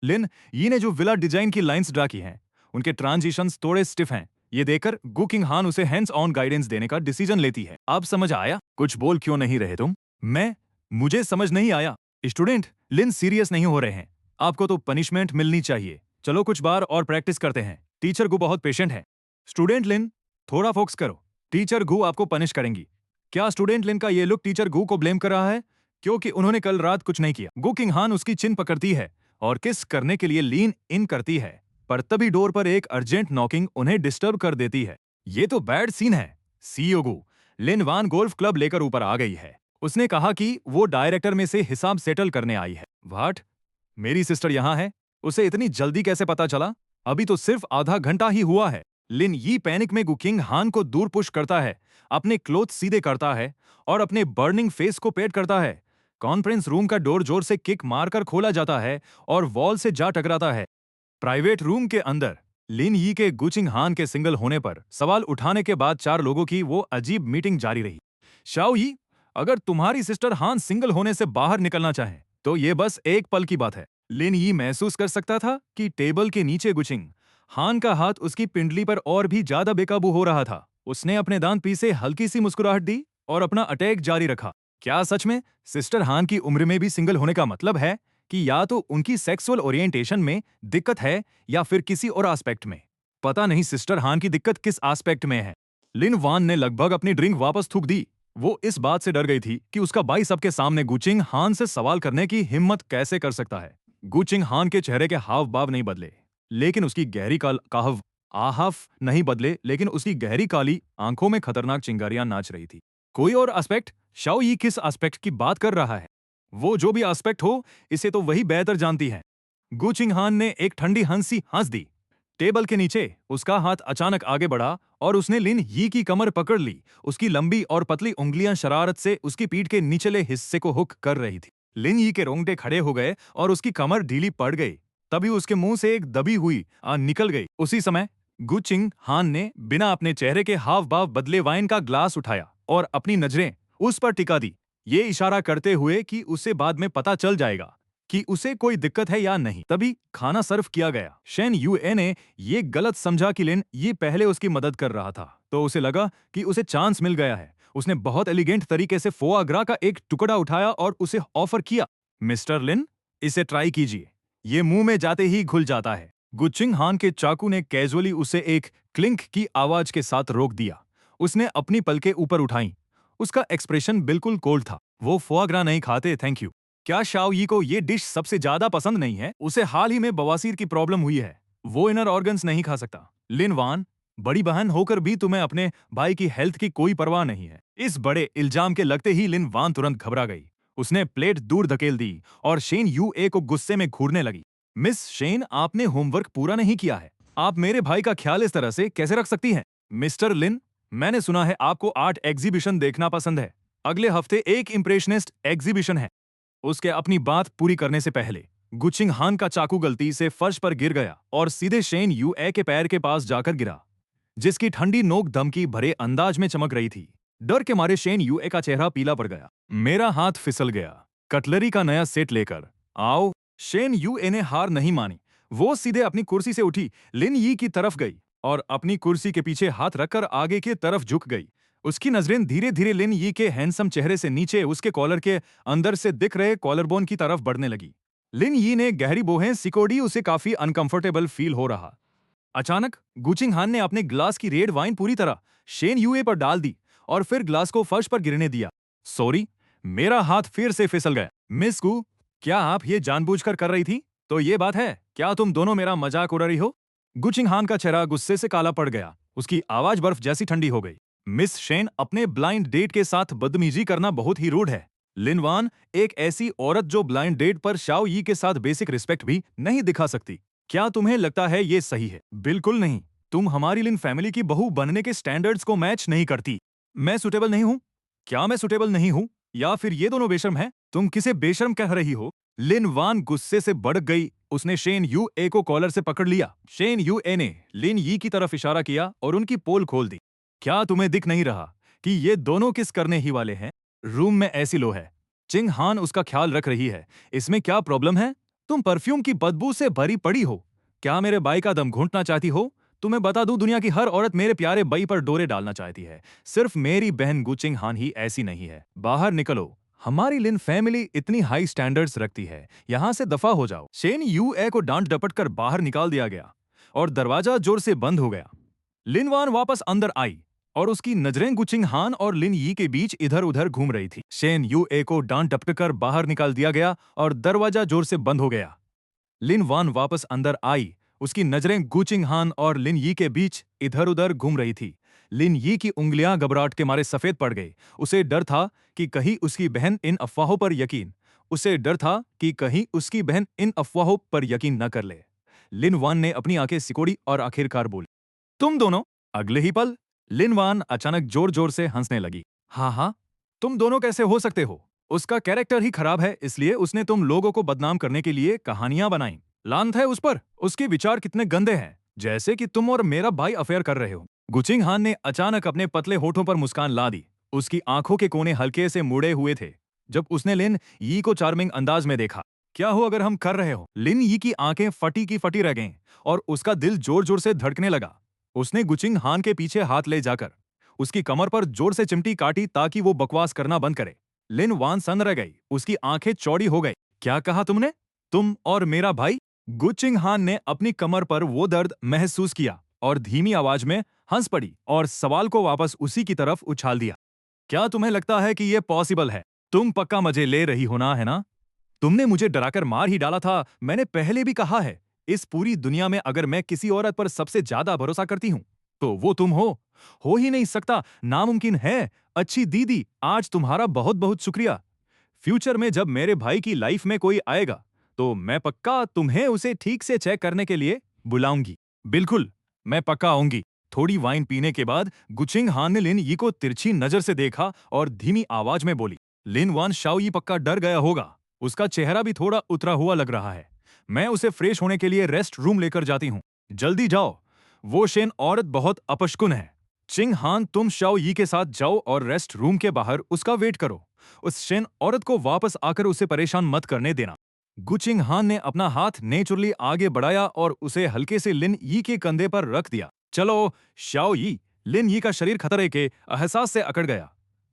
लिन यी ने जो विला डिजाइन की लाइंस ड्रा की हैं, उनके ट्रांजिशंस थोड़े स्टिफ हैं। ये देखकर गु किंग हान उसे हैंड्स ऑन गाइडेंस देने का डिसीजन लेती है। आप समझ आया? कुछ बोल क्यों नहीं रहे तुम? मुझे समझ नहीं आया। स्टूडेंट, लिन सीरियस नहीं हो रहे हैं। आपको तो पनिशमेंट मिलनी चाहिए। चलो कुछ बार और प्रैक्टिस करते हैं। टीचर गु बहुत पेशेंट है। स्टूडेंट लिन, थोड़ा फोकस करो। टीचर गु आपको पनिश करेंगी। क्या स्टूडेंट लिन का ये लुक टीचर गु को ब्लेम कर रहा है? क्योंकि उन्होंने कल रात कुछ नहीं किया। गु किंग हान उसकी चिन पकड़ती है और किस करने के लिए लीन इन करती है, पर तभी डोर पर एक अर्जेंट नॉकिंग उन्हें डिस्टर्ब कर देती है। ये तो बैड सीन है। सीईओ गु, लिन वान गोल्फ क्लब लेकर ऊपर आ गई है। उसने कहा कि वो डायरेक्टर में से हिसाब सेटल करने आई है। व्हाट? मेरी सिस्टर यहाँ है? उसे इतनी जल्दी कैसे पता चला? अभी तो सिर्फ आधा घंटा ही हुआ है। लिन यी पैनिक में गु किंग हान को दूर पुश करता है, अपने क्लोथ सीधे करता है और अपने बर्निंग फेस को पेट करता है। कॉन्फ्रेंस रूम का डोर जोर से किक मारकर खोला जाता है और वॉल से जा टकराता है। प्राइवेट रूम के अंदर लिन यी के गुचिंग हान के सिंगल होने पर सवाल उठाने के बाद 4 लोगों की वो अजीब मीटिंग जारी रही। शाओ यी, अगर तुम्हारी सिस्टर हान सिंगल होने से बाहर निकलना चाहे तो ये बस एक पल की बात है। लिन यी महसूस कर सकता था कि टेबल के नीचे गुचिंग हान का हाथ उसकी पिंडली पर और भी ज्यादा बेकाबू हो रहा था। उसने अपने दांत पीसे हल्की सी मुस्कुराहट दी और अपना अटैक जारी रखा। क्या सच में सिस्टर हान की उम्र में भी सिंगल होने का मतलब है कि या तो उनकी सेक्सुअल ओरिएंटेशन में दिक्कत है या फिर किसी और एस्पेक्ट में? पता नहीं सिस्टर हान की दिक्कत किस एस्पेक्ट में है। लिन वान ने लगभग अपनी ड्रिंक वापस थूक दी। वो इस बात से डर गई थी कि उसका भाई सबके सामने गुचिंग हान से सवाल करने की हिम्मत कैसे कर सकता है। गुचिंग हान के चेहरे के हाव भाव नहीं बदले, लेकिन उसकी गहरी काहव आहाफ नहीं बदले, लेकिन उसकी गहरी काली आंखों में खतरनाक चिंगारियां नाच रही थी। कोई और एस्पेक्ट? शाओ यी किस एस्पेक्ट की बात कर रहा है? वो जो भी एस्पेक्ट हो, इसे तो वही बेहतर जानती है। गु चिंग हान ने एक ठंडी हंसी हंस दी। टेबल के नीचे उसका हाथ अचानक आगे बढ़ा और उसने लिन यी की कमर पकड़ ली। उसकी लंबी और पतली उंगलियां शरारत से उसकी पीठ के निचले हिस्से को हुक कर रही थी। लिन यी के रोंगटे खड़े हो गए और उसकी कमर ढीली पड़ गई। तभी उसके मुंह से एक दबी हुई निकल गई। उसी समय गु चिंग हान ने बिना अपने चेहरे के हाव भाव बदले वाइन का ग्लास उठाया और अपनी नजरें उस पर टिका दी, ये इशारा करते हुए कि उसे बाद में पता चल जाएगा कि उसे कोई दिक्कत है या नहीं। तभी खाना सर्व किया गया। शेन यूए ने ये गलत समझा कि लिन ये पहले उसकी मदद कर रहा था, तो उसे लगा कि उसे चांस मिल गया है। उसने बहुत एलिगेंट तरीके से फोआ ग्रा का एक टुकड़ा उठाया और उसे ऑफर किया। मिस्टर लिन, इसे ट्राई कीजिए, ये मुंह में जाते ही घुल जाता है। गुचिंग हान के चाकू ने कैजुअली उसे एक क्लिंक की आवाज के साथ रोक दिया। उसने अपनी पलकें ऊपर उठाई। उसका एक्सप्रेशन बिल्कुल कोल्ड था। वो फोआ ग्रा नहीं खाते, थैंक यू। क्या शाओ यी को ये डिश सबसे ज्यादा पसंद नहीं है? उसे हाल ही में बवासीर की प्रॉब्लम हुई है, वो इनर ऑर्गन्स नहीं खा सकता। लिन वान, बड़ी बहन होकर भी तुम्हें अपने भाई की हेल्थ की कोई परवाह नहीं है। इस बड़े इल्जाम के लगते ही लिन वान तुरंत घबरा गई। उसने प्लेट दूर धकेल दी और शेन यूए को गुस्से में घूरने लगी। मिस शेन, आपने होमवर्क पूरा नहीं किया है। आप मेरे भाई का ख्याल इस तरह से कैसे रख सकती हैं? मिस्टर लिन, मैंने सुना है आपको आर्ट एग्जीबिशन देखना पसंद है। अगले हफ्ते एक इम्प्रेशनिस्ट एग्जीबिशन है। उसके अपनी बात पूरी करने से पहले गुचिंग हान का चाकू गलती से फर्श पर गिर गया और सीधे शेन यूए के पैर के पास जाकर गिरा, जिसकी ठंडी नोक धमकी भरे अंदाज में चमक रही थी। डर के मारे शेन यूए का चेहरा पीला पड़ गया। मेरा हाथ फिसल गया। कटलरी का नया सेट लेकर आओ। शेन यूए ने हार नहीं मानी। वो सीधे अपनी कुर्सी से उठी, लिन यी की तरफ गई और अपनी कुर्सी के पीछे हाथ रखकर आगे की तरफ झुक गई। उसकी नजरें धीरे धीरे लिन यी के हैंडसम चेहरे से नीचे उसके कॉलर के अंदर से दिख रहे कॉलरबोन की तरफ बढ़ने लगी। लिन यी ने गहरी बोहें सिकोड़ी, उसे काफी अनकंफर्टेबल फील हो रहा। अचानक गुचिंग हान ने अपने ग्लास की रेड वाइन पूरी तरह शेन यूए पर डाल दी और फिर ग्लास को फर्श पर गिरने दिया। सॉरी, मेरा हाथ फिर से फिसल गया। मिस गु, क्या आप ये जानबूझकर कर रही थी? तो ये बात है, क्या तुम दोनों मेरा मजाक उड़ा रही हो? गुचिंग हान का चेहरा गुस्से से काला पड़ गया। उसकी आवाज बर्फ जैसी ठंडी हो गई। मिस शेन, अपने ब्लाइंड डेट के साथ बदतमीजी करना बहुत ही रूड है। लिन वान, एक ऐसी औरत जो ब्लाइंड डेट पर शाओ यी के साथ बेसिक रिस्पेक्ट भी नहीं दिखा सकती। क्या तुम्हें लगता है ये सही है? बिल्कुल नहीं। तुम हमारी लिन फैमिली की बहू बनने के स्टैंडर्ड्स को मैच नहीं करती। मैं सुटेबल नहीं हूँ? क्या मैं सुटेबल नहीं हूँ या फिर ये दोनों बेशर्म हैं? तुम किसे बेशर्म कह रही हो? लिन वान गुस्से से भड़क गई। उसने शेन यूए को कॉलर से पकड़ लिया। शेन यूए ने लिन यी की तरफ इशारा किया और उनकी पोल खोल दी। क्या तुम्हें दिख नहीं रहा कि ये दोनों किस करने ही वाले हैं? रूम में ऐसी लो है। चिंग हान उसका ख्याल रख रही है। इसमें क्या प्रॉब्लम है? तुम परफ्यूम की बदबू से भरी पड़ी हो। क्या मेरे बाई का दम घूंटना चाहती हो? तुम्हें बता दूं, दुनिया की हर औरत मेरे प्यारे बाई पर डोरे डालना चाहती है। सिर्फ मेरी बहन गुचिंग हान ही ऐसी नहीं है। बाहर निकलो। हमारी लिन फैमिली इतनी हाई स्टैंडर्ड्स रखती है। यहां से दफा हो जाओ। शेन यूए को डांट डपट कर बाहर निकाल दिया गया और दरवाजा जोर से बंद हो गया। लिन वान वापस अंदर आई और उसकी नजरें गुचिंग हान और लिन यी के बीच इधर उधर घूम रही थी। शेन यूए को डांट डपट कर बाहर निकाल दिया गया और दरवाजा जोर से बंद हो गया। लिन वान वापस अंदर आई। उसकी नजरें गुचिंग हान और लिन यी के बीच इधर उधर घूम रही थी। लिन यी की उंगलियां घबराहट के मारे सफेद पड़ गई। उसे डर था कि कहीं उसकी बहन इन अफवाहों पर यकीन उसे डर था कि कहीं उसकी बहन इन अफवाहों पर यकीन न कर ले। लिन वान ने अपनी आंखें सिकोड़ी और आखिरकार बोली, तुम दोनों। अगले ही पल लिन वान अचानक जोर जोर से हंसने लगी। हाँ हाँ, तुम दोनों कैसे हो सकते हो? उसका कैरेक्टर ही खराब है, इसलिए उसने तुम लोगों को बदनाम करने के लिए कहानियां बनाई। लांत है उस पर। उसके विचार कितने गंदे हैं, जैसे कि तुम और मेरा भाई अफेयर कर रहे हो। गुचिंग हान ने अचानक अपने पतले होठों पर मुस्कान ला दी। उसकी आंखों के कोने हल्के से मुड़े हुए थे जब उसने लिन यी को चार्मिंग अंदाज में देखा। क्या हो अगर हम कर रहे हो? लिन यी की आंखें फटी की फटी रह गईं और उसका दिल जोर जोर से धड़कने लगा। उसने गुचिंग हान के पीछे हाथ ले जाकर उसकी कमर पर जोर से चिमटी काटी ताकि वो बकवास करना बंद करे। लिन वान सन्न रह गई। उसकी आंखें चौड़ी हो गई। क्या कहा तुमने? तुम और मेरा भाई? गुचिंग हान ने अपनी कमर पर वो दर्द महसूस किया और धीमी आवाज में हंस पड़ी और सवाल को वापस उसी की तरफ उछाल दिया। क्या तुम्हें लगता है कि यह पॉसिबल है? तुम पक्का मजे ले रही हो ना, है ना? तुमने मुझे डराकर मार ही डाला था। मैंने पहले भी कहा है, इस पूरी दुनिया में अगर मैं किसी औरत पर सबसे ज्यादा भरोसा करती हूं तो वो तुम हो। हो ही नहीं सकता, नामुमकिन है। अच्छी दीदी, आज तुम्हारा बहुत बहुत शुक्रिया। फ्यूचर में जब मेरे भाई की लाइफ में कोई आएगा तो मैं पक्का तुम्हें उसे ठीक से चेक करने के लिए बुलाऊंगी। बिल्कुल, मैं पक्का आऊंगी। थोड़ी वाइन पीने के बाद गुचिंग हान ने लिन यी को तिरछी नजर से देखा और धीमी आवाज में बोली, लिन वान शाओ यी पक्का डर गया होगा। उसका चेहरा भी थोड़ा उतरा हुआ लग रहा है। मैं उसे फ्रेश होने के लिए रेस्ट रूम लेकर जाती हूँ। जल्दी जाओ। वो शेन औरत बहुत अपशकुन है। चिंग हान, तुम शाओ यी के साथ जाओ और रेस्ट रूम के बाहर उसका वेट करो। उस शेन औरत को वापस आकर उसे परेशान मत करने देना। गुचिंग हान ने अपना हाथ नेचुरली आगे बढ़ाया और उसे हल्के से लिन यी के कंधे पर रख दिया। चलो शाओ यी। लिन यी का शरीर खतरे के एहसास से अकड़ गया।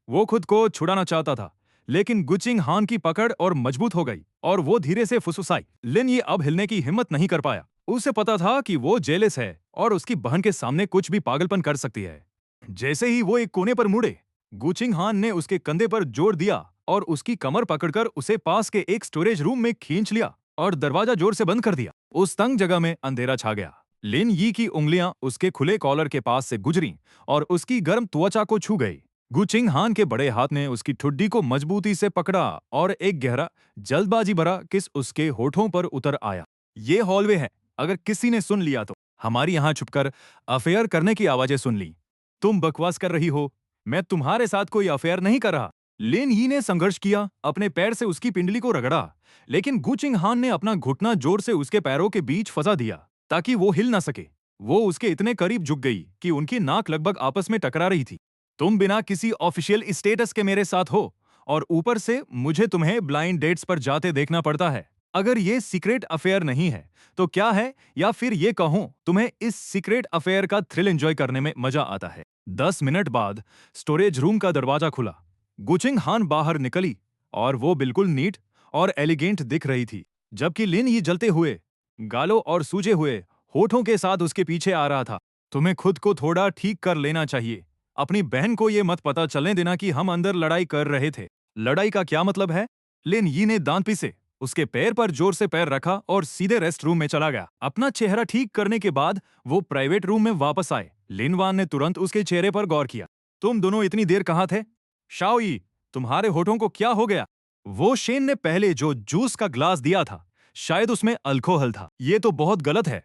वो खुद को छुड़ाना चाहता था, लेकिन गुचिंग हान की पकड़ और मजबूत हो गई और वो धीरे से फुसफुसाई। लिन ये अब हिलने की हिम्मत नहीं कर पाया। उसे पता था कि वो जेलस है और उसकी बहन के सामने कुछ भी पागलपन कर सकती है। जैसे ही वो एक कोने पर मुड़े, गुचिंग हान ने उसके कंधे पर जोर दिया और उसकी कमर पकड़कर उसे पास के एक स्टोरेज रूम में खींच लिया और दरवाजा जोर से बंद कर दिया। उस तंग जगह में अंधेरा छा गया। लिन यी की उंगलियां उसके खुले कॉलर के पास से गुजरी और उसकी गर्म त्वचा को छू गई। गुचिंग हान के बड़े हाथ ने उसकी ठुड्डी को मजबूती से पकड़ा और एक गहरा, जल्दबाजी भरा किस उसके होठों पर उतर आया। ये हॉलवे है। अगर किसी ने सुन लिया तो हमारी यहां छुपकर अफेयर करने की आवाजें सुन ली। तुम बकवास कर रही हो। मैं तुम्हारे साथ कोई अफेयर नहीं कर रहा। लिन यी ने संघर्ष किया, अपने पैर से उसकी पिंडली को रगड़ा, लेकिन गुचिंग हान ने अपना घुटना जोर से उसके पैरों के बीच फंसा दिया ताकि वो हिल ना सके। वो उसके इतने करीब झुक गई कि उनकी नाक लगभग आपस में टकरा रही थी। तुम बिना किसी ऑफिशियल स्टेटस के मेरे साथ हो और ऊपर से मुझे तुम्हें ब्लाइंड डेट्स पर जाते देखना पड़ता है। अगर ये सीक्रेट अफेयर नहीं है तो क्या है? या फिर ये कहूं, तुम्हें इस सीक्रेट अफेयर का थ्रिल एंजॉय करने में मजा आता है। 10 मिनट बाद स्टोरेज रूम का दरवाजा खुला। गुचिंग हान बाहर निकली और वो बिल्कुल नीट और एलिगेंट दिख रही थी, जबकि लिन ये जलते हुए गालों और सूजे हुए होठों के साथ उसके पीछे आ रहा था। तुम्हें खुद को थोड़ा ठीक कर लेना चाहिए। अपनी बहन को ये मत पता चलने देना कि हम अंदर लड़ाई कर रहे थे। लड़ाई का क्या मतलब है? लिन यी ने दांत पीसे, उसके पैर पर जोर से पैर रखा और सीधे रेस्ट रूम में चला गया। अपना चेहरा ठीक करने के बाद वो प्राइवेट रूम में वापस आए। लिन वान ने तुरंत उसके चेहरे पर गौर किया। तुम दोनों इतनी देर कहाँ थे? शाओ यी, तुम्हारे होठों को क्या हो गया? वो शेन ने पहले जो जूस का ग्लास दिया था, शायद उसमें अल्कोहल था। ये तो बहुत गलत है।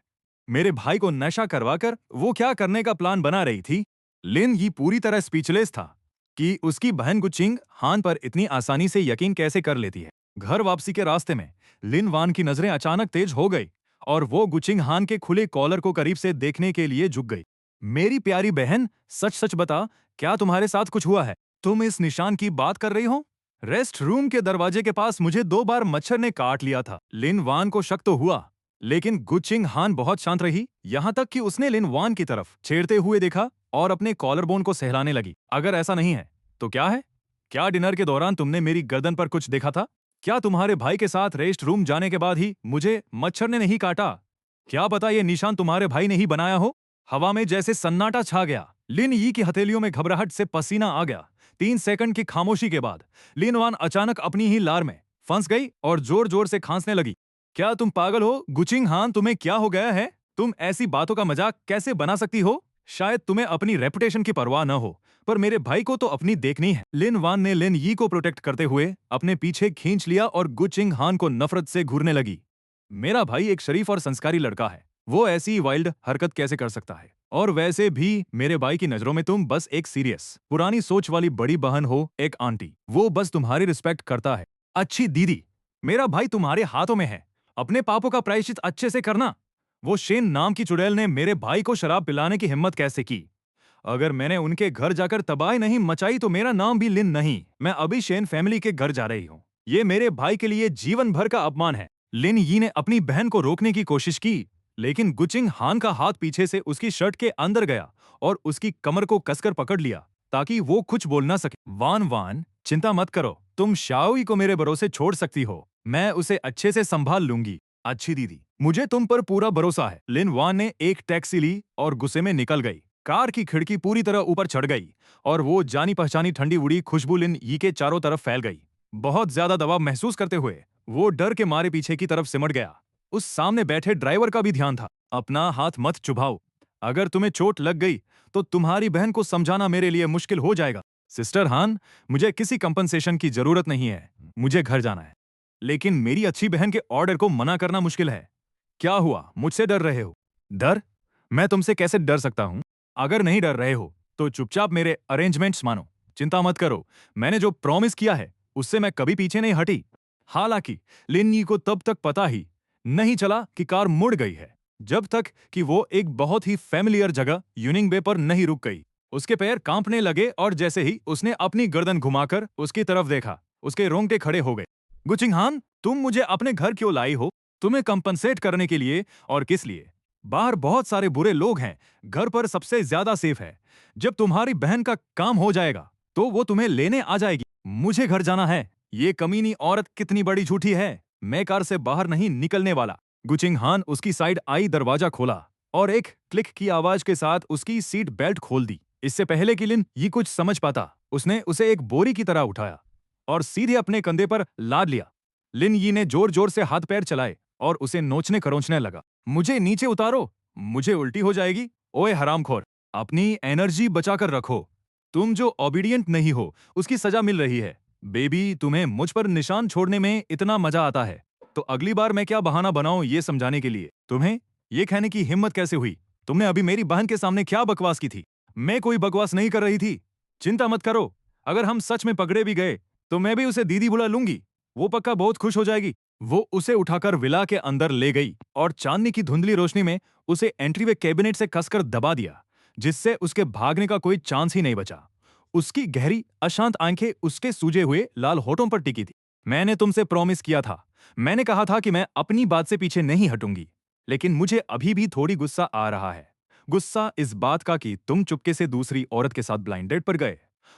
मेरे भाई को नशा करवाकर वो क्या करने का प्लान बना रही थी? लिन यी पूरी तरह स्पीचलेस था कि उसकी बहन गुचिंग हान पर इतनी आसानी से यकीन कैसे कर लेती है। घर वापसी के रास्ते में लिन वान की नजरें अचानक तेज हो गई और वो गुचिंग हान के खुले कॉलर को करीब से देखने के लिए झुक गई। मेरी प्यारी बहन, सच सच बता, क्या तुम्हारे साथ कुछ हुआ है? तुम इस निशान की बात कर रही हो? रेस्ट रूम के दरवाजे के पास मुझे 2 बार मच्छर ने काट लिया था। लिन वान को शक तो हुआ, लेकिन गुचिंग हान बहुत शांत रही, यहाँ तक कि उसने लिन वान की तरफ छेड़ते हुए देखा और अपने कॉलर बोन को सहलाने लगी। अगर ऐसा नहीं है तो क्या है? क्या डिनर के दौरान तुमने मेरी गर्दन पर कुछ देखा था? क्या तुम्हारे भाई के साथ रेस्ट रूम जाने के बाद ही मुझे मच्छर ने नहीं काटा? क्या पता ये निशान तुम्हारे भाई ने ही बनाया हो? हवा में जैसे सन्नाटा छा गया। लिन यी की हथेलियों में घबराहट से पसीना आ गया। 3 सेकंड की खामोशी के बाद लिन वान अचानक अपनी ही लार में फंस गई और जोर जोर से खांसने लगी। क्या तुम पागल हो गुचिंग हान? तुम्हें क्या हो गया है? तुम ऐसी बातों का मजाक कैसे बना सकती हो? शायद तुम्हें अपनी रेपुटेशन की परवाह न हो, पर मेरे भाई को तो अपनी देखनी है। लिन वान ने लिन यी को प्रोटेक्ट करते हुए अपने पीछे खींच लिया और गुचिंग हान को नफरत से घूरने लगी। मेरा भाई एक शरीफ और संस्कारी लड़का है, वो ऐसी वाइल्ड हरकत कैसे कर सकता है? और वैसे भी मेरे भाई की नजरों में तुम बस एक सीरियस पुरानी सोच वाली बड़ी बहन हो, एक आंटी। वो बस तुम्हारी रिस्पेक्ट करता है। अच्छी दीदी, मेरा भाई तुम्हारे हाथों में है। अपने पापों का प्रायश्चित अच्छे से करना। वो शेन नाम की चुड़ैल ने मेरे भाई को शराब पिलाने की हिम्मत कैसे की? अगर मैंने उनके घर जाकर तबाही नहीं मचाई तो मेरा नाम भी लिन नहीं। मैं अभी शेन फैमिली के घर जा रही हूँ। ये मेरे भाई के लिए जीवन भर का अपमान है। लिन यी ने अपनी बहन को रोकने की कोशिश की, लेकिन गुचिंग हान का हाथ पीछे से उसकी शर्ट के अंदर गया और उसकी कमर को कसकर पकड़ लिया ताकि वो कुछ बोल ना सके। वान वान, चिंता मत करो, तुम शाओई को मेरे भरोसे छोड़ सकती हो। मैं उसे अच्छे से संभाल लूंगी। अच्छी दीदी, मुझे तुम पर पूरा भरोसा है। लिन वान ने एक टैक्सी ली और गुस्से में निकल गई। कार की खिड़की पूरी तरह ऊपर चढ़ गई और वो जानी पहचानी ठंडी उड़ी खुशबू लिन यी के चारों तरफ फैल गई। बहुत ज्यादा दबाव महसूस करते हुए वो डर के मारे पीछे की तरफ सिमट गया। उस सामने बैठे ड्राइवर का भी ध्यान था। अपना हाथ मत चुभाओ, अगर तुम्हें चोट लग गई तो तुम्हारी बहन को समझाना मेरे लिए मुश्किल हो जाएगा। सिस्टर हान, मुझे किसी कंपनसेशन की जरूरत नहीं है, मुझे घर जाना है। लेकिन मेरी अच्छी बहन के ऑर्डर को मना करना मुश्किल है। क्या हुआ, मुझसे डर रहे हो? डर? मैं तुमसे कैसे डर सकता हूं? अगर नहीं डर रहे हो तो चुपचाप मेरे अरेंजमेंट्स मानो। चिंता मत करो, मैंने जो प्रॉमिस किया है उससे मैं कभी पीछे नहीं हटी। हालांकि लिन यी को तब तक पता ही नहीं चला कि कार मुड़ गई है, जब तक कि वो एक बहुत ही फेमिलियर जगह यूनिंग बे पर नहीं रुक गई। उसके पैर कांपने लगे और जैसे ही उसने अपनी गर्दन घुमाकर उसकी तरफ देखा, उसके रोंगटे खड़े हो गए। गुचिंग हान, तुम मुझे अपने घर क्यों लाई हो? तुम्हें कंपनसेट करने के लिए, और किस लिए? बाहर बहुत सारे बुरे लोग हैं, घर पर सबसे ज्यादा सेफ है। जब तुम्हारी बहन का काम हो जाएगा तो वो तुम्हें लेने आ जाएगी। मुझे घर जाना है। ये कमीनी औरत कितनी बड़ी झूठी है। मैं कार से बाहर नहीं निकलने वाला। गुचिंग हान उसकी साइड आई दरवाजा खोला और एक क्लिक की आवाज के साथ उसकी सीट बेल्ट खोल दी। इससे पहले कि लिन ये कुछ समझ पाता, उसने उसे एक बोरी की तरह उठाया और सीधे अपने कंधे पर लाद लिया। लिन यी ने जोर जोर से हाथ पैर चलाए और उसे नोचने खरोंचने लगा। मुझे नीचे उतारो, मुझे उल्टी हो जाएगी। ओए हरामखोर, अपनी एनर्जी बचाकर रखो। तुम जो ओबीडियंट नहीं हो उसकी सजा मिल रही है। बेबी, तुम्हें मुझ पर निशान छोड़ने में इतना मजा आता है तो अगली बार मैं क्या बहाना बनाऊं ये समझाने के लिए। तुम्हें ये कहने की हिम्मत कैसे हुई? तुमने अभी मेरी बहन के सामने क्या बकवास की थी? मैं कोई बकवास नहीं कर रही थी। चिंता मत करो, अगर हम सच में पकड़े भी गए तो मैं भी उसे दीदी बुला लूंगी। वो पक्का बहुत खुश हो जाएगी। वो उसे उठाकर विला के अंदर ले गई और चांदनी की धुंधली रोशनी में उसे एंट्रीवे कैबिनेट से कसकर दबा दिया, जिससे उसके भागने का कोई चांस ही नहीं बचा। उसकी गहरी अशांत आंखें उसके सूजे हुए लाल होठों पर टिकी थी। मैंने तुमसे प्रॉमिस किया था, मैंने कहा था कि मैं अपनी बात से पीछे नहीं हटूंगी, लेकिन मुझे अभी भी थोड़ी गुस्सा आ रहा है। गुस्सा इस बात का कि तुम चुपके से दूसरी औरत के साथ ब्लाइंड डेट पर गए,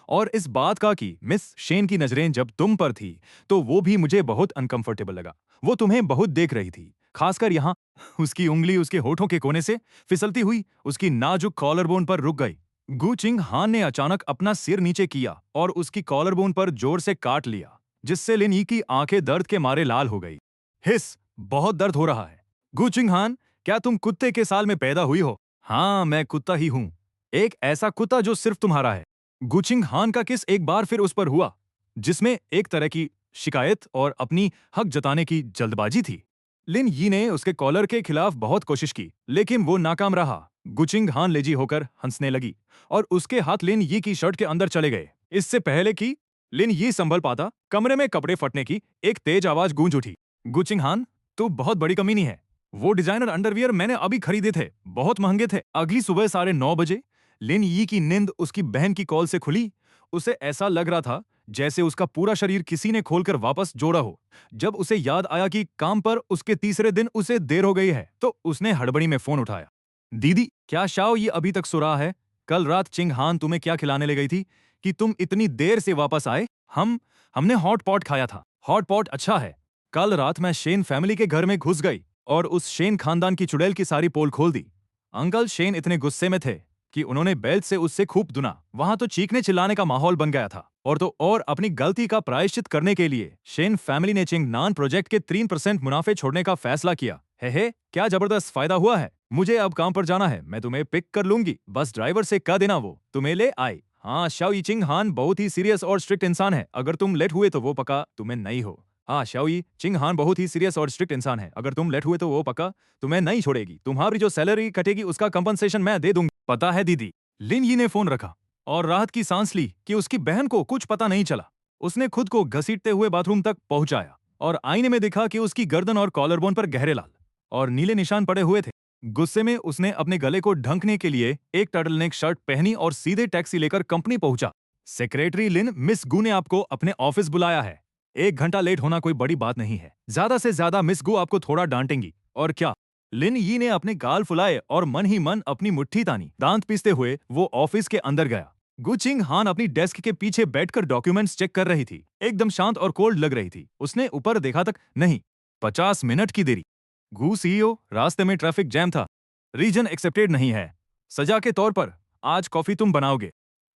और इस बात का कि मिस शेन की नजरें जब तुम पर थी तो वो भी मुझे बहुत अनकंफर्टेबल लगा। वो तुम्हें बहुत देख रही थी, खासकर यहाँ। उसकी उंगली उसके होठों के कोने से फिसलती हुई उसकी नाजुक कॉलर बोन पर रुक गई। गुचिंग हान ने अचानक अपना सिर नीचे किया और उसकी कॉलर बोन पर जोर से काट लिया, जिससे लिन यी की आंखें दर्द के मारे लाल हो गई। हिस, बहुत दर्द हो रहा है। गुचिंग हान, क्या तुम कुत्ते के साल में पैदा हुई हो? हाँ, मैं कुत्ता ही हूँ, एक ऐसा कुत्ता जो सिर्फ तुम्हारा है। गुचिंग हान का किस एक बार फिर उस पर हुआ, जिसमें एक तरह की शिकायत और अपनी हक जताने की जल्दबाजी थी। लिन यी ने उसके कॉलर के खिलाफ बहुत कोशिश की, लेकिन वो नाकाम रहा। गुचिंग हान लेजी होकर हंसने लगी और उसके हाथ लिन यी की शर्ट के अंदर चले गए। इससे पहले कि लिन यी संभल पाता, कमरे में कपड़े फटने की एक तेज आवाज गूंज उठी। गुचिंग हान, तू बहुत बड़ी कमीनी है। वो डिजाइनर अंडरवियर मैंने अभी खरीदे थे, बहुत महंगे थे। अगली सुबह 9:30 बजे लिन यी की नींद उसकी बहन की कॉल से खुली। उसे ऐसा लग रहा था जैसे उसका पूरा शरीर किसी ने खोलकर वापस जोड़ा हो। जब उसे याद आया कि काम पर उसके तीसरे दिन उसे देर हो गई है, तो उसने हड़बड़ी में फोन उठाया। दीदी, क्या शाओ ये अभी तक सो रहा है? कल रात चिंग हान तुम्हें क्या खिलाने ले गई थी कि तुम इतनी देर से वापस आए? हमने हॉट पॉट खाया था। हॉट पॉट अच्छा है। कल रात मैं शेन फैमिली के घर में घुस गई और उस शेन खानदान की चुड़ैल की सारी पोल खोल दी। अंकल शेन इतने गुस्से में थे कि उन्होंने बेल्ट से उससे खूब दुना। वहां तो चीखने चिल्लाने का माहौल बन गया था। और तो और अपनी गलती का प्रायश्चित करने के लिए शेन फैमिली ने चिंग नान प्रोजेक्ट के 3% मुनाफे छोड़ने का फैसला किया। हे क्या जबरदस्त फायदा हुआ है। मुझे अब काम पर जाना है, मैं तुम्हें पिक कर लूंगी। बस ड्राइवर से कह देना वो तुम्हें ले आए। हाँ, शाओ यी चिंग हान बहुत ही सीरियस और स्ट्रिक्ट इंसान है। अगर तुम लेट हुए तो वो पक्का तुम्हें नहीं हो। हाँ, शाओ यी चिंग हान बहुत ही सीरियस और स्ट्रिक्ट इंसान है। अगर तुम लेट हुए तो वो पक्का तुम्हें नहीं छोड़ेगी। तुम्हारी जो सैलरी कटेगी उसका कंपनसेशन मैं दे दूंगी। पता है दीदी। लिन यी ने फोन रखा और राहत की सांस ली कि उसकी बहन को कुछ पता नहीं चला। उसने खुद को घसीटते हुए बाथरूम तक पहुंचाया और आईने में देखा कि उसकी गर्दन और कॉलरबोन पर गहरे लाल और नीले निशान पड़े हुए थे। गुस्से में उसने अपने गले को ढंकने के लिए एक टर्टलनेक शर्ट पहनी और सीधे टैक्सी लेकर कंपनी पहुंचा। सेक्रेटरी लिन, मिस गू ने आपको अपने ऑफिस बुलाया है। 1 घंटा लेट होना कोई बड़ी बात नहीं है। ज्यादा से ज्यादा मिस गू आपको थोड़ा डांटेंगी। और क्या? लिन यी ने अपने गाल फुलाए और मन ही मन अपनी मुट्ठी तानी। दांत पीसते हुए वो ऑफिस के अंदर गया। गु चिंग हान अपनी डेस्क के पीछे बैठकर डॉक्यूमेंट्स चेक कर रही थी। एकदम शांत और कोल्ड लग रही थी। उसने ऊपर देखा तक नहीं। 50 मिनट की देरी। गु सीईओ, रास्ते में ट्रैफिक जैम था। रीजन एक्सेप्टेड नहीं है। सजा के तौर पर आज कॉफी तुम बनाओगे।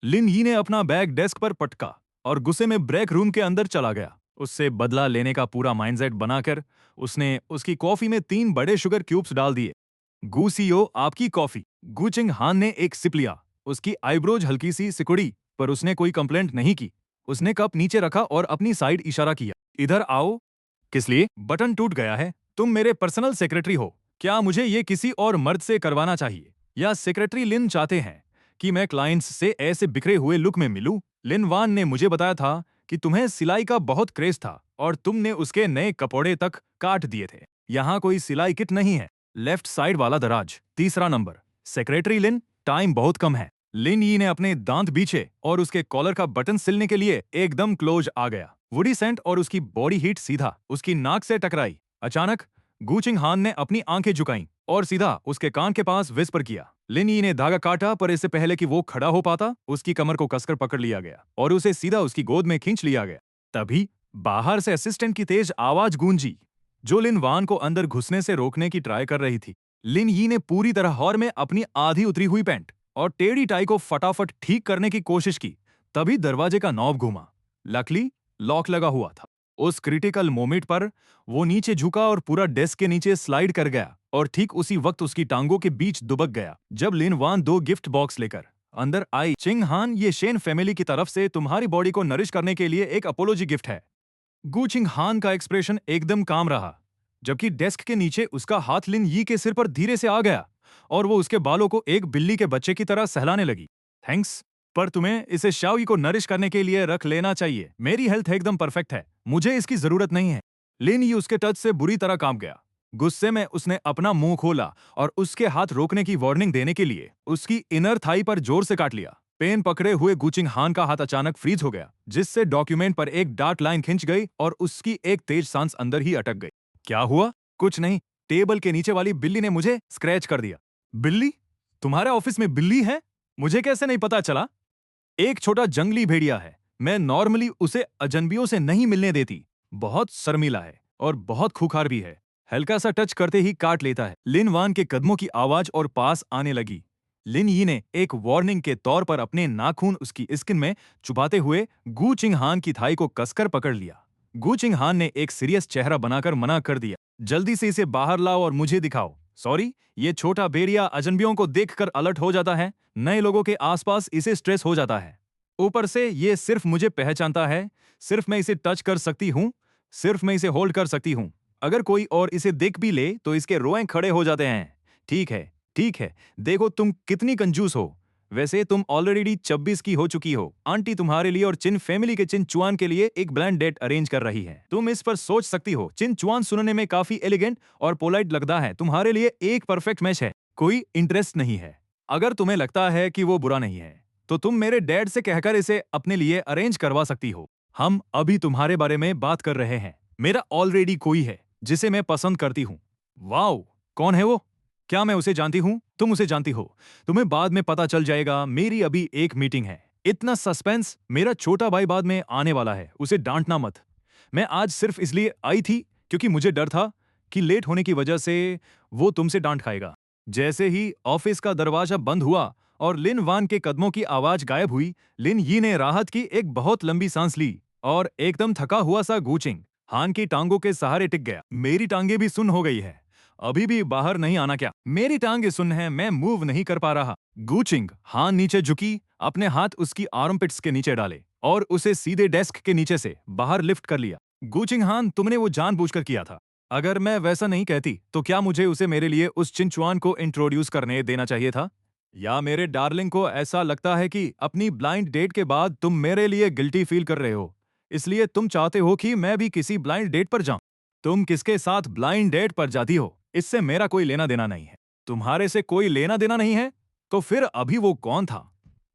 लिन यी ने अपना बैग डेस्क पर पटका और गुस्से में ब्रेक रूम के अंदर चला गया। उससे बदला लेने का पूरा माइंडसेट बनाकर उसने उसकी कॉफी में 3 बड़े शुगर क्यूब्स डाल दिए। गु सीईओ, आपकी कॉफी। गु चिंग हान ने एक सिप लिया। उसकी आईब्रोज हल्की सी सिकुड़ी, पर उसने कोई कंप्लेंट नहीं की। उसने कप नीचे रखा और अपनी साइड इशारा किया। इधर आओ। किस लिए? बटन टूट गया है। तुम मेरे पर्सनल सेक्रेटरी हो। क्या मुझे ये किसी और मर्द से करवाना चाहिए? या सेक्रेटरी लिन चाहते हैं कि मैं क्लाइंट्स से ऐसे बिखरे हुए लुक में मिलूं? लिन वान ने मुझे बताया था कि तुम्हें सिलाई का बहुत क्रेज था और तुमने उसके नए कपड़े तक काट दिए थे। यहाँ कोई सिलाई किट नहीं है। लेफ्ट साइड वाला दराज, 3रा नंबर। सेक्रेटरी लिन, टाइम बहुत कम है। लिन यी ने अपने दांत बीछे और उसके कॉलर का बटन सिलने के लिए एकदम क्लोज आ गया। वुडी सेंट और उसकी बॉडी हीट सीधा उसकी नाक से टकराई। अचानक गु चिंग हान ने अपनी आंखें झुकाईं और सीधा उसके कान के पास विस्पर किया। लिन यी ने धागा काटा, पर इससे पहले कि वो खड़ा हो पाता, उसकी कमर को कसकर पकड़ लिया गया और उसे सीधा उसकी गोद में खींच लिया गया। तभी बाहर से असिस्टेंट की तेज आवाज गूंजी, जो लिन वान को अंदर घुसने से रोकने की ट्राई कर रही थी। लिन यी ने पूरी तरह हॉर में अपनी आधी उतरी हुई पैंट और टेढ़ी टाई को फटाफट ठीक करने की कोशिश की। तभी दरवाजे का नॉब घूमा। लकली लॉक लगा हुआ था। उस क्रिटिकल मोमेंट पर वो नीचे झुका और पूरा डेस्क के नीचे स्लाइड कर गया और ठीक उसी वक्त उसकी टांगों के बीच दुबक गया। जब लिन वान 2 गिफ्ट बॉक्स लेकर अंदर आई। चिंग हान, ये शेन फैमिली की तरफ से तुम्हारी बॉडी को नरिश करने के लिए एक अपोलॉजी गिफ्ट है। गु चिंग हान का एक्सप्रेशन एकदम काम रहा, जबकि डेस्क के नीचे उसका हाथ लिन यी के सिर पर धीरे से आ गया और वो उसके बालों को एक बिल्ली के बच्चे की तरह सहलाने लगी। थैंक्स, पर तुम्हें इसे शाओई को नरिश करने के लिए रख लेना चाहिए। मेरी हेल्थ एकदम परफेक्ट है, मुझे इसकी जरूरत नहीं है। लिन यी उसके टच से बुरी तरह कांप गया। गुस्से में उसने अपना मुंह खोला और उसके हाथ रोकने की वार्निंग देने के लिए उसकी इनर थाई पर जोर से काट लिया। पेन पकड़े हुए गु चिंग हान का हाथ अचानक फ्रीज हो गया, जिससे डॉक्यूमेंट पर एक डार्क लाइन खिंच गई और उसकी एक तेज सांस अंदर ही अटक गई। क्या हुआ? कुछ नहीं, टेबल के नीचे वाली बिल्ली ने मुझे स्क्रैच कर दिया। बिल्ली? तुम्हारे ऑफिस में बिल्ली है? मुझे कैसे नहीं पता चला? एक छोटा जंगली भेड़िया है। मैं नॉर्मली उसे अजनबियों से नहीं मिलने देती। बहुत शर्मीला है और बहुत खूंखार भी है। हल्का सा टच करते ही काट लेता है। लिन वान के कदमों की आवाज और पास आने लगी। लिन यी ने एक वार्निंग के तौर पर अपने नाखून उसकी स्किन में चुभाते हुए गु चिंग हान की थाई को कसकर पकड़ लिया। गु चिंग हान ने एक सीरियस चेहरा बनाकर मना कर दिया। जल्दी से इसे बाहर लाओ और मुझे दिखाओ। सॉरी, ये छोटा भेड़िया अजनबियों को देखकर अलर्ट हो जाता है। नए लोगों के आसपास इसे स्ट्रेस हो जाता है। ऊपर से ये सिर्फ मुझे पहचानता है। सिर्फ मैं इसे टच कर सकती हूँ, सिर्फ मैं इसे होल्ड कर सकती हूँ। अगर कोई और इसे देख भी ले तो इसके रोएं खड़े हो जाते हैं। ठीक है, ठीक है, देखो तुम कितनी कंजूस हो। वैसे तुम ऑलरेडी 26 की हो चुकी हो। आंटी तुम्हारे लिए और चिन फैमिली के चिन चुआन के लिए एक ब्लाइंड डेट अरेंज कर रही है। तुम इस पर सोच सकती हो। चिन चुआन सुनने में काफी एलिगेंट और पोलाइट लगता है। तुम्हारे लिए एक परफेक्ट मैच है। कोई इंटरेस्ट नहीं है। अगर तुम्हें लगता है कि वो बुरा नहीं है, तो तुम मेरे डैड से कहकर इसे अपने लिए अरेंज करवा सकती हो। हम अभी तुम्हारे बारे में बात कर रहे हैं। मेरा ऑलरेडी कोई है जिसे मैं पसंद करती हूँ। वाओ, कौन है वो? क्या मैं उसे जानती हूँ? तुम उसे जानती हो। तुम्हें बाद में पता चल जाएगा। मेरी अभी एक मीटिंग है। इतना सस्पेंस। मेरा छोटा भाई बाद में आने वाला है, उसे डांटना मत। मैं आज सिर्फ इसलिए आई थी क्योंकि मुझे डर था कि लेट होने की वजह से वो तुमसे डांट खाएगा। जैसे ही ऑफिस का दरवाजा बंद हुआ और लिन वान के कदमों की आवाज गायब हुई, लिन यी ने राहत की एक बहुत लंबी सांस ली और एकदम थका हुआ सा गूचिंग हान की टांगों के सहारे टिक गया। मेरी टांगे भी सुन्न हो गई है। अभी भी बाहर नहीं आना क्या? मेरी टांगे सुन्न है, मैं मूव नहीं कर पा रहा। गूचिंग हान नीचे झुकी, अपने हाथ उसकी आर्मपिट्स के नीचे डाले और उसे सीधे डेस्क के नीचे से बाहर लिफ्ट कर लिया। गूचिंग हान, तुमने वो जानबूझकर किया था। अगर मैं वैसा नहीं कहती तो क्या मुझे उसे मेरे लिए उस चिंचुआन को इंट्रोड्यूस करने देना चाहिए था? या मेरे डार्लिंग को ऐसा लगता है कि अपनी ब्लाइंड डेट के बाद तुम मेरे लिए गिल्टी फील कर रहे हो, इसलिए तुम चाहते हो कि मैं भी किसी ब्लाइंड डेट पर जाऊं? तुम किसके साथ ब्लाइंड डेट पर जाती हो, इससे मेरा कोई लेना देना नहीं है। तुम्हारे से कोई लेना देना नहीं है? तो फिर अभी वो कौन था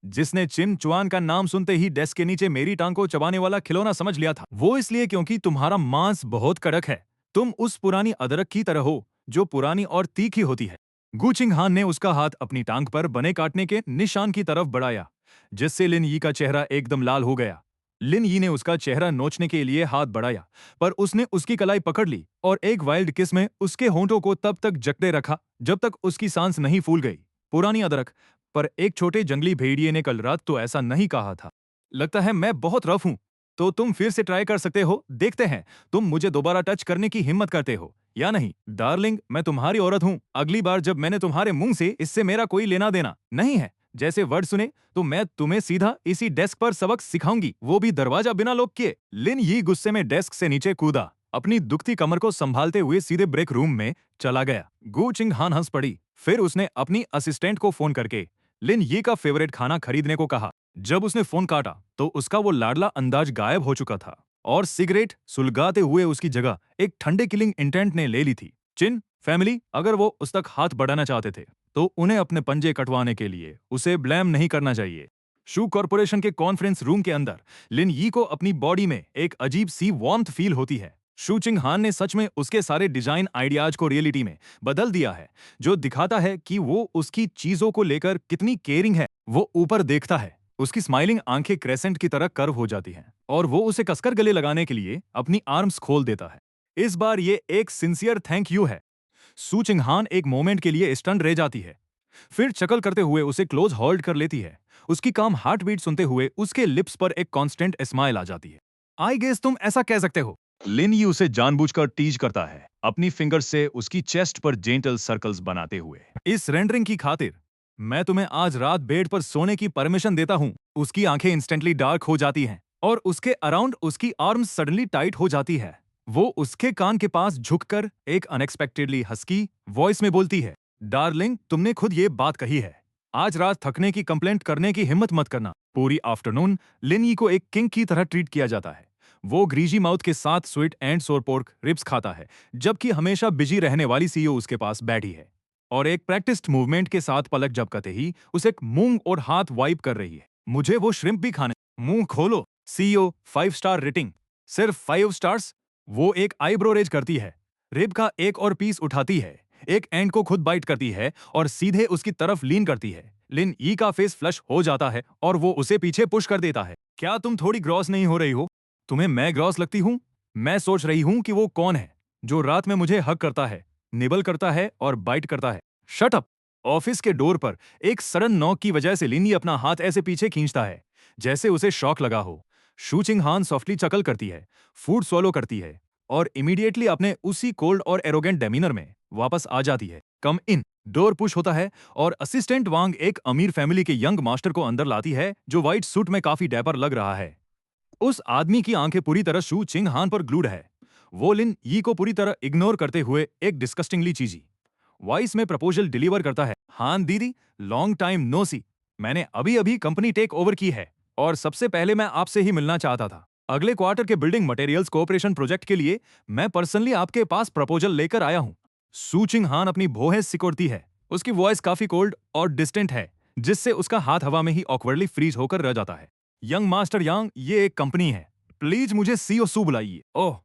जिसने चिम चुआन का नाम सुनते ही डेस्क के नीचे मेरी टांग को चबाने वाला खिलौना समझ लिया था? वो इसलिए क्योंकि तुम्हारा मांस बहुत कड़क है। तुम उस पुरानी अदरक की तरह हो जो पुरानी और तीखी होती है। गूचिंग हान ने उसका हाथ अपनी टांग पर बने काटने के निशान की तरफ बढ़ाया, जिससे लिन यी का चेहरा एकदम लाल हो गया। लिन यी ने उसका चेहरा नोचने के लिए हाथ बढ़ाया, पर उसने उसकी कलाई पकड़ ली और एक वाइल्ड किस में उसके होंठों को तब तक जकड़े रखा जब तक उसकी सांस नहीं फूल गई। पुरानी अदरक, पर एक छोटे जंगली भेड़िए ने कल रात तो ऐसा नहीं कहा था। लगता है मैं बहुत रफ हूं। तो तुम फिर से ट्राई कर सकते हो, देखते हैं तुम मुझे दोबारा टच करने की हिम्मत करते हो या नहीं। डार्लिंग, मैं तुम्हारी औरत हूं। अगली बार जब मैंने तुम्हारे मुंह से इससे मेरा कोई लेना देना नहीं है जैसे वर्ड सुने तो मैं तुम्हें सीधा इसी डेस्क पर सबक सिखाऊंगी, वो भी दरवाजा बिना लॉक किए। लिन यी गुस्से में डेस्क से नीचे कूदा, अपनी दुखती कमर को संभालते हुए सीधे ब्रेक रूम में चला गया। गू चिंग हान हंस पड़ी। फिर उसने अपनी असिस्टेंट को फोन करके लिन यी का फेवरेट खाना खरीदने को कहा। जब उसने फोन काटा तो उसका वो लाडला अंदाज गायब हो चुका था और सिगरेट सुलगाते हुए उसकी जगह एक ठंडे किलिंग इंटेंट ने ले ली थी। चिन फैमिली अगर वो उस तक हाथ बढ़ाना चाहते थे तो उन्हें अपने पंजे कटवाने के लिए उसे ब्लेम नहीं करना चाहिए। शू कॉरपोरेशन के कॉन्फ्रेंस रूम के अंदर लिन यी को अपनी बॉडी में एक अजीब सी वार्मथ फील होती है। शू चिंग हान ने सच में उसके सारे डिजाइन आइडियाज को रियलिटी में बदल दिया है, जो दिखाता है कि वो उसकी चीजों को लेकर कितनी केयरिंग है। वो ऊपर देखता है, उसकी स्माइलिंग आंखें क्रेसेंट की तरह कर्व हो जाती हैं और वो उसे कसकर गले लगाने के लिए अपनी आर्म्स खोल देता है। इस बार ये एक सिंसियर थैंक यू है। सू चिंग हान एक मोमेंट के लिए स्टन रह जाती है, फिर चकल करते हुए उसे क्लोज होल्ड कर लेती है। उसकी काम हार्ट बीट सुनते हुए उसके लिप्स पर एक कांस्टेंट स्माइल आ जाती है। आई गेस तुम ऐसा कह सकते हो। लिन यी उसे जानबूझकर टीज करता है, अपनी फिंगर से उसकी चेस्ट पर जेंटल सर्कल्स बनाते हुए। इस रेंडरिंग की खातिर मैं तुम्हें आज रात बेड पर सोने की परमिशन देता हूं। उसकी आंखें इंस्टेंटली डार्क हो जाती हैं और उसके अराउंड उसकी आर्म्स सडनली टाइट हो जाती है। वो उसके कान के पास झुककर एक अनएक्सपेक्टेडली हस्की वॉइस में बोलती है, डार्लिंग, तुमने खुद ये बात कही है। आज रात थकने की कंप्लेंट करने की हिम्मत मत करना। पूरी आफ्टरनून लिन यी को एक किंग की तरह ट्रीट किया जाता है। वो ग्रीजी माउथ के साथ स्वीट एंड सोर पोर्क रिब्स खाता है, जबकि हमेशा बिजी रहने वाली सीईओ उसके पास बैठी है और एक प्रैक्टिस्ड मूवमेंट के साथ पलक झपकते ही उसे मुंह और हाथ वाइप कर रही है। मुझे वो श्रिम्प भी खाने। मुंह खोलो। CEO 5 star rating. सिर्फ 5 स्टार्स? वो एक आईब्रो रेज करती है, रिब का एक और पीस उठाती है, एक एंड को खुद बाइट करती है और सीधे उसकी तरफ लीन करती है। लिन ई का फेस फ्लश हो जाता है और वो उसे पीछे पुश कर देता है। क्या तुम थोड़ी ग्रॉस नहीं हो रही हो? तुम्हें मैं ग्रॉस लगती हूं? मैं सोच रही हूं कि वो कौन है जो रात में मुझे हक करता है, निबल करता है और बाइट करता है। Shut up. ऑफिस के डोर पर एक सडन नॉक की वजह से लिनी अपना हाथ ऐसे पीछे खींचता है जैसे उसे शॉक लगा हो। शू चिंग हान सॉफ्टली चकल करती है, फूड स्वॉलो करती है और इमीडिएटली अपने उसी कोल्ड और एरोगेंट डेमीनर में वापस आ जाती है। कम इन। डोर पुश होता है और असिस्टेंट वांग एक अमीर फैमिली के यंग मास्टर को अंदर लाती है जो व्हाइट सूट में काफी डैपर लग रहा है। उस आदमी की आंखें पूरी तरह शू चिंग हान पर ग्लूड है। वो लिन यी को पूरी तरह इग्नोर करते हुए एक डिस्कस्टिंगली चीजी वॉइस में प्रपोजल डिलीवर करता है। हान दीदी, लॉन्ग टाइम नो सी। मैंने अभी अभी कंपनी टेक ओवर की है और सबसे पहले मैं आपसे ही मिलना चाहता था। अगले क्वार्टर के बिल्डिंग मटेरियल्स कोऑपरेशन प्रोजेक्ट के लिए मैं पर्सनली आपके पास प्रपोजल लेकर आया हूं। सू चिंग हान अपनी भौहें सिकोड़ती है। उसकी वॉइस काफी कोल्ड और डिस्टेंट है, जिससे उसका हाथ हवा में ही ऑकवर्डली फ्रीज होकर रह जाता है। यंग मास्टर यांग, ये एक कंपनी है। प्लीज मुझे सी ओ सू बुलाइए। ओह,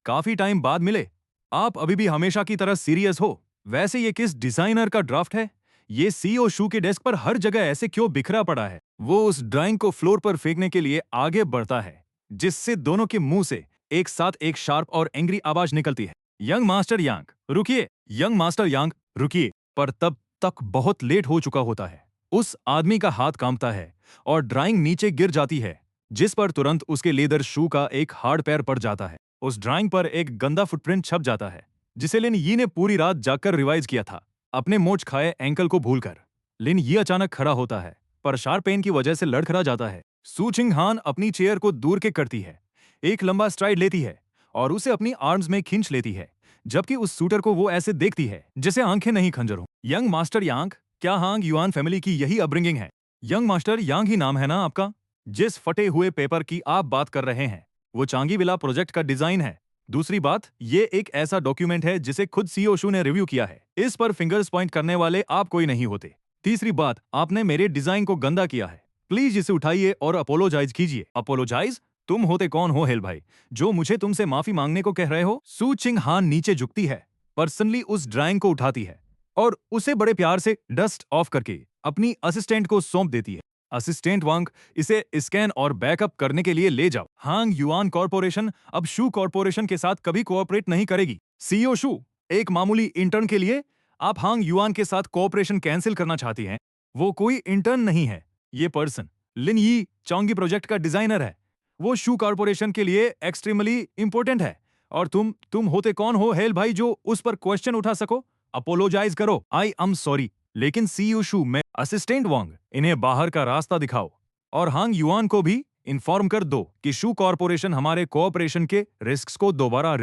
काफी टाइम बाद मिले। आप अभी भी हमेशा की तरह सीरियस हो? वैसे ये किस डिजाइनर का ड्राफ्ट है? ये सी ओ शू के डेस्क पर हर जगह ऐसे क्यों बिखरा पड़ा है? वो उस ड्राइंग को फ्लोर पर फेंकने के लिए आगे बढ़ता है, जिससे दोनों के मुंह से एक साथ एक शार्प और एंग्री आवाज निकलती है। यंग मास्टर यांग, रुकिए। यंग मास्टर यांग, रुकिए। पर तब तक बहुत लेट हो चुका होता है। उस आदमी का हाथ कांपता है और ड्राइंग नीचे गिर जाती है, जिस पर तुरंत उसके लेदर शू का एक हार्ड पैर पड़ जाता है। उस ड्राइंग पर एक गंदा फुटप्रिंट छप जाता है, जिसे लिन यी ने पूरी रात जागकर रिवाइज किया था, अपने मोच खाए एंकल को भूलकर। लिन यी अचानक खड़ा होता है, पर शार्प पेन की वजह से लड़खड़ा जाता है। सू चिंग हान अपनी चेयर को दूर के करती है, एक लंबा स्ट्राइड लेती है और उसे अपनी आर्म्स में खींच लेती है, जबकि उस शूटर को वो ऐसे देखती है जैसे आंखें नहीं खंजर हो। यंग मास्टर यांग, क्या हांग युआन फैमिली की यही अपब्रिंगिंग है? यंग मास्टर यांग ही नाम है ना आपका? जिस फटे हुए पेपर की आप बात कर रहे हैं, वो चांगी विला प्रोजेक्ट का डिजाइन है। दूसरी बात, ये एक ऐसा डॉक्यूमेंट है जिसे खुद सीओ शू ने रिव्यू किया है। इस पर फिंगर्स पॉइंट करने वाले आप कोई नहीं होते। तीसरी बात, आपने मेरे डिजाइन को गंदा किया है। प्लीज इसे उठाइए और अपोलोजाइज कीजिए। अपोलोजाइज? तुम होते कौन हो हेल भाई, जो मुझे तुमसे माफी मांगने को कह रहे हो? सू चिंग हान नीचे झुकती है, पर्सनली उस ड्राइंग को उठाती है और उसे बड़े प्यार से डस्ट ऑफ करके अपनी असिस्टेंट को सौंप देती है। असिस्टेंट वांग, इसे स्कैन और बैकअप करने के लिए ले जाओ। हांग युआन कॉर्पोरेशन अब शू कॉर्पोरेशन के साथ कभी कोऑपरेट नहीं करेगी। सीईओ शू, एक मामूली इंटर्न के लिए आप हांग युआन के साथ कोऑपरेशन कैंसिल करना चाहती हैं? वो कोई इंटर्न नहीं है, ये पर्सन लिन यी चोंगी प्रोजेक्ट का डिजाइनर है। वो शू कॉर्पोरेशन के लिए एक्सट्रीमली इंपॉर्टेंट है। और तुम होते कौन हो हेल भाई, जो उस पर क्वेश्चन उठा सको? अपोलोजाइज करो। आई एम सॉरी, लेकिन सीईओ शू, मैं असिस्टेंट वांग, इन्हें बाहर का रास्ता दिखाओ और हांग युआन को भी इन्फॉर्म कर दो कि शू कॉर्पोरेशन हमारे कोऑपरेशन के रिस्क्स को दोबारा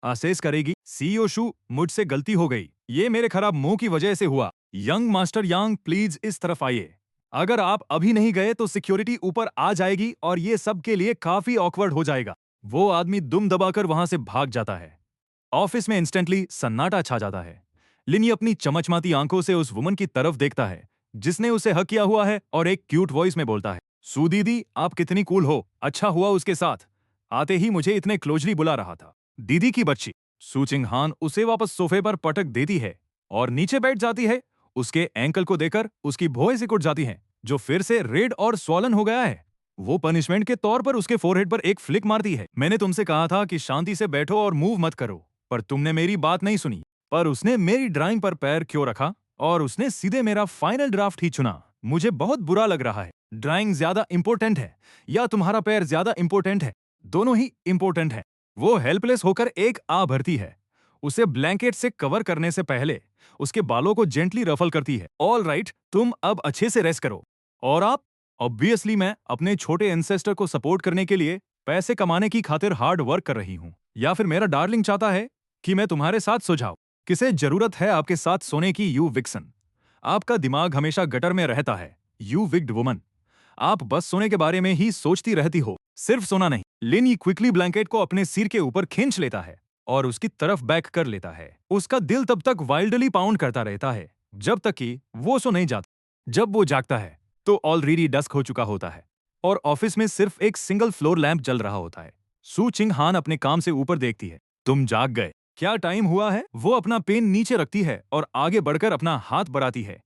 असेस करेगी। सीईओ शू, मुझसे गलती हो गई, ये मेरे खराब मुंह की वजह से हुआ। यंग मास्टर यांग, प्लीज इस तरफ आइए। अगर आप अभी नहीं गए तो सिक्योरिटी ऊपर आ जाएगी और ये सब के लिए काफी ऑकवर्ड हो जाएगा। वो आदमी दुम दबाकर वहां से भाग जाता है। ऑफिस में इंस्टेंटली सन्नाटा छा जाता है। लिनी अपनी चमचमाती आंखों से उस वुमन की तरफ देखता है जिसने उसे हक किया हुआ है और एक क्यूट वॉइस में बोलता है, सू दीदी, आप कितनी कूल हो, अच्छा हुआ उसके साथ आते ही मुझे इतने क्लोजली बुला रहा था। दीदी की बच्ची। सू चिंग हान उसे वापस सोफे पर पटक देती है और नीचे बैठ जाती है। उसके एंकल को देखकर उसकी भौहें सिकुड़ जाती हैं, जो फिर से रेड और स्वॉलन हो गया है। वो पनिशमेंट के तौर पर उसके फोरहेड पर एक फ्लिक मारती है। मैंने तुमसे कहा था कि शांति से बैठो और मूव मत करो, पर तुमने मेरी बात नहीं सुनी। पर उसने मेरी ड्राइंग पर पैर क्यों रखा और उसने सीधे मेरा फाइनल ड्राफ्ट ही चुना। मुझे बहुत बुरा लग रहा है। ड्राइंग ज्यादा इंपॉर्टेंट है या तुम्हारा पैर ज्यादा इंपॉर्टेंट है? दोनों ही इंपॉर्टेंट है। वो हेल्पलेस होकर एक आ भरती है, उसे ब्लैंकेट से कवर करने से पहले उसके बालों को जेंटली रफल करती है। ऑल राइट, तुम अब अच्छे से रेस्ट करो। और आप? ऑब्वियसली मैं अपने छोटे एंसेस्टर को सपोर्ट करने के लिए पैसे कमाने की खातिर हार्ड वर्क कर रही हूँ। या फिर मेरा डार्लिंग चाहता है कि मैं तुम्हारे साथ सो जाऊं? किसे जरूरत है आपके साथ सोने की, यू विक्सन? आपका दिमाग हमेशा गटर में रहता है, यू विक्ड वुमन। आप बस सोने के बारे में ही सोचती रहती हो, सिर्फ सोना नहीं। लिनी क्विकली ब्लैंकेट को अपने सिर के ऊपर खींच लेता है और उसकी तरफ बैक कर लेता है। उसका दिल तब तक वाइल्डली पाउंड करता रहता है जब तक कि वो सो नहीं जाता। जब वो जागता है तो ऑलरेडी डस्क हो चुका होता है और ऑफिस में सिर्फ एक सिंगल फ्लोर लैंप जल रहा होता है। सू चिंग हान अपने काम से ऊपर देखती है। तुम जाग गए, क्या टाइम हुआ है? वो अपना पेन नीचे रखती है और आगे बढ़कर अपना हाथ बढ़ाती है।